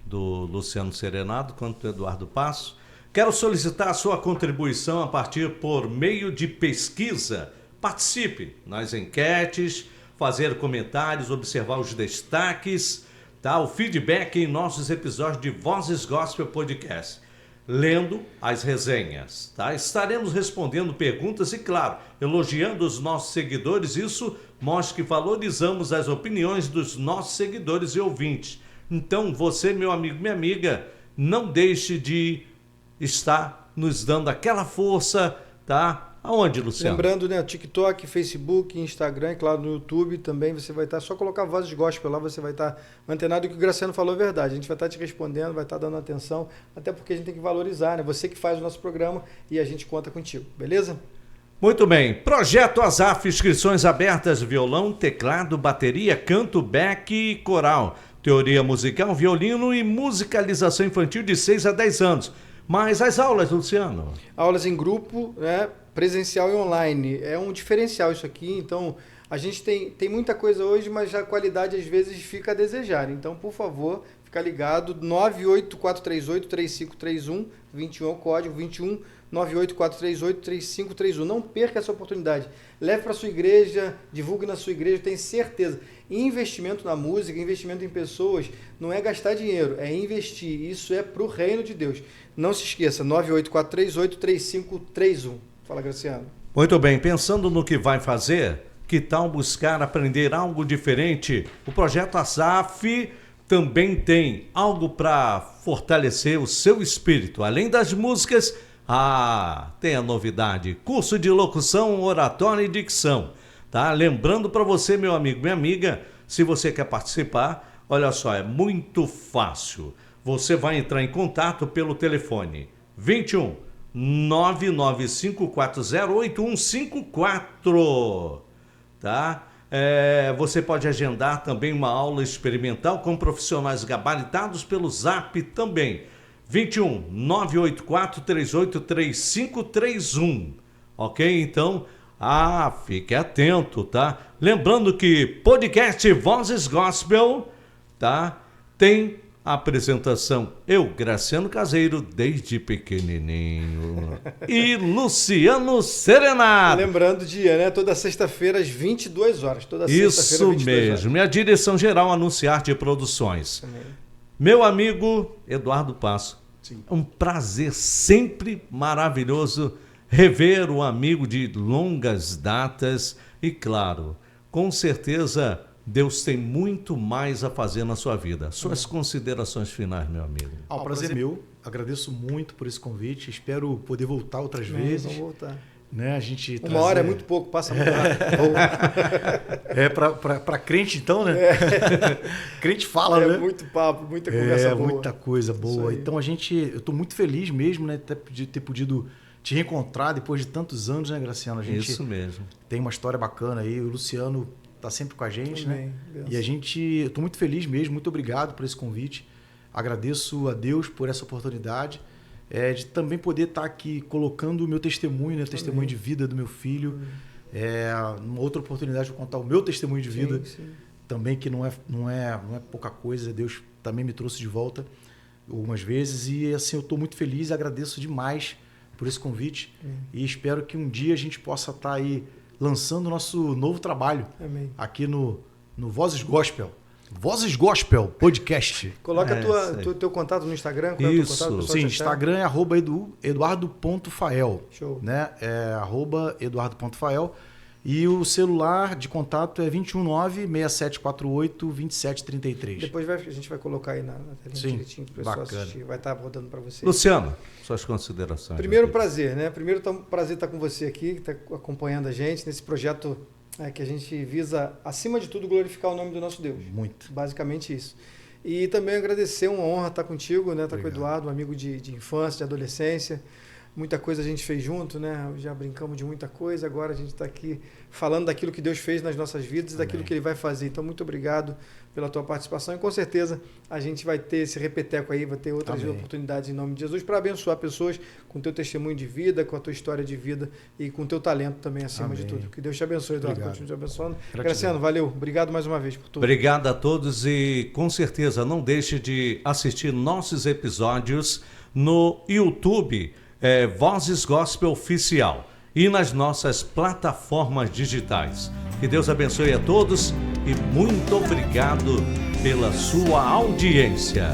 Speaker 2: do Luciano Serenado quanto do Eduardo Passo. Quero solicitar a sua contribuição a partir por meio de pesquisa. Participe nas enquetes, fazer comentários, observar os destaques, tá? O feedback em nossos episódios de Vozes Gospel Podcast. Lendo as resenhas, tá? Estaremos respondendo perguntas e, claro, elogiando os nossos seguidores. Isso mostra que valorizamos as opiniões dos nossos seguidores e ouvintes. Então, você, meu amigo, minha amiga, não deixe de estar nos dando aquela força, tá? Aonde, Luciano?
Speaker 1: Lembrando, né, TikTok, Facebook, Instagram e, claro, no YouTube também você vai estar, só colocar Vozes Gospel lá, você vai estar antenado. O que o Graciano falou é verdade, a gente vai estar te respondendo, vai estar dando atenção, até porque a gente tem que valorizar, né? Você que faz o nosso programa e a gente conta contigo, beleza?
Speaker 2: Muito bem. Projeto Azaf, inscrições abertas, violão, teclado, bateria, canto, back e coral. Teoria musical, violino e musicalização infantil de 6 a 10 anos. Mas as aulas, Luciano?
Speaker 1: Aulas em grupo, né, presencial e online. É um diferencial isso aqui, então a gente tem muita coisa hoje, mas a qualidade às vezes fica a desejar. Então, por favor, fica ligado, 98438-3531, 21 é o código, 21 98438-3531. Não perca essa oportunidade. Leve para sua igreja, divulgue na sua igreja, tenho certeza. Investimento na música, investimento em pessoas, não é gastar dinheiro, é investir. Isso é para o reino de Deus. Não se esqueça, 98438-3531. Fala, Graciano.
Speaker 2: Muito bem, pensando no que vai fazer, que tal buscar aprender algo diferente? O Projeto Azaf também tem algo para fortalecer o seu espírito. Além das músicas, tem a novidade, curso de locução, oratória e dicção. Tá? Lembrando para você, meu amigo, minha amiga, se você quer participar, olha só, é muito fácil. Você vai entrar em contato pelo telefone 21 995408154, tá? Você pode agendar também uma aula experimental com profissionais gabaritados pelo Zap também. 21 984 38 3531. Ok? Então, fique atento, tá? Lembrando que podcast Vozes Gospel, tá? Tem a apresentação eu, Graciano Caseiro, desde pequenininho, e Luciano Serenado.
Speaker 1: Lembrando o dia, né? Toda sexta-feira às 22 horas. Toda sexta-feira,
Speaker 2: Isso
Speaker 1: 22
Speaker 2: mesmo.
Speaker 1: horas.
Speaker 2: Minha direção geral, Anunciarte Produções.
Speaker 1: Também.
Speaker 2: Meu amigo Eduardo Passo.
Speaker 3: Sim.
Speaker 2: É um prazer sempre maravilhoso rever um amigo de longas datas e, claro, com certeza Deus tem muito mais a fazer na sua vida. Suas considerações finais, meu amigo.
Speaker 3: O prazer é meu. Agradeço muito por esse convite. Espero poder voltar outras vezes.
Speaker 1: Vamos voltar.
Speaker 3: Né? A gente
Speaker 1: Uma hora é muito pouco, passa muito rápido.
Speaker 3: Para crente, então, né? Crente fala, né?
Speaker 1: Muito papo, muita conversa boa.
Speaker 3: Muita coisa boa. Então, eu estou muito feliz mesmo, né? De ter podido te reencontrar depois de tantos anos, né, Graciano? A gente
Speaker 2: Isso mesmo.
Speaker 3: tem uma história bacana aí. O Luciano está sempre com a gente,
Speaker 1: Amém.
Speaker 3: né?
Speaker 1: Deus.
Speaker 3: E eu estou muito feliz mesmo. Muito obrigado por esse convite. Agradeço a Deus por essa oportunidade. De também poder estar aqui colocando o meu testemunho, né? O testemunho de vida do meu filho. Uma outra oportunidade de contar o meu testemunho de vida.
Speaker 1: Sim.
Speaker 3: Também, que não é pouca coisa. Deus também me trouxe de volta algumas vezes. E assim, eu estou muito feliz e agradeço demais por esse convite. E espero que um dia a gente possa estar aí lançando o nosso novo trabalho.
Speaker 1: Amém.
Speaker 3: Aqui no Vozes Gospel. Vozes Gospel Podcast.
Speaker 1: Coloca teu contato no Instagram. Qual é o teu
Speaker 2: Isso.
Speaker 1: contato, pessoal,
Speaker 3: Sim,
Speaker 1: te achar?
Speaker 3: Instagram é @eduardo.fael.
Speaker 1: Show.
Speaker 3: Né? @eduardo.fael. E o celular de contato é 219-6748-2733.
Speaker 1: Depois a gente vai colocar aí na telinha
Speaker 3: Sim,
Speaker 1: direitinho para o pessoal
Speaker 3: bacana.
Speaker 1: assistir. Vai estar rodando para você.
Speaker 2: Luciano, suas considerações.
Speaker 1: Primeiro,
Speaker 2: meu querido.
Speaker 1: prazer, né? Primeiro, prazer estar com você aqui, que está acompanhando a gente nesse projeto que a gente visa, acima de tudo, glorificar o nome do nosso Deus.
Speaker 3: Muito.
Speaker 1: Basicamente isso. E também agradecer, uma honra estar contigo, né? Estar com o
Speaker 3: Obrigado.
Speaker 1: Eduardo, um amigo de infância, de adolescência. Muita coisa a gente fez junto, né? Já brincamos de muita coisa, agora a gente está aqui falando daquilo que Deus fez nas nossas vidas e daquilo que Ele vai fazer. Então, muito obrigado pela tua participação e com certeza a gente vai ter esse repeteco aí, vai ter outras
Speaker 3: Amém.
Speaker 1: oportunidades em nome de Jesus para abençoar pessoas com teu testemunho de vida, com a tua história de vida e com o teu talento também acima
Speaker 3: Amém.
Speaker 1: de tudo. Que Deus te abençoe, Eduardo.
Speaker 3: Obrigado.
Speaker 1: Continue te abençoando.
Speaker 3: Gratidão.
Speaker 1: Graciano, valeu. Obrigado mais uma vez por tudo.
Speaker 2: Obrigado a todos e com certeza não deixe de assistir nossos episódios no YouTube, Vozes Gospel Oficial, e nas nossas plataformas digitais. Que Deus abençoe a todos e muito obrigado pela sua audiência.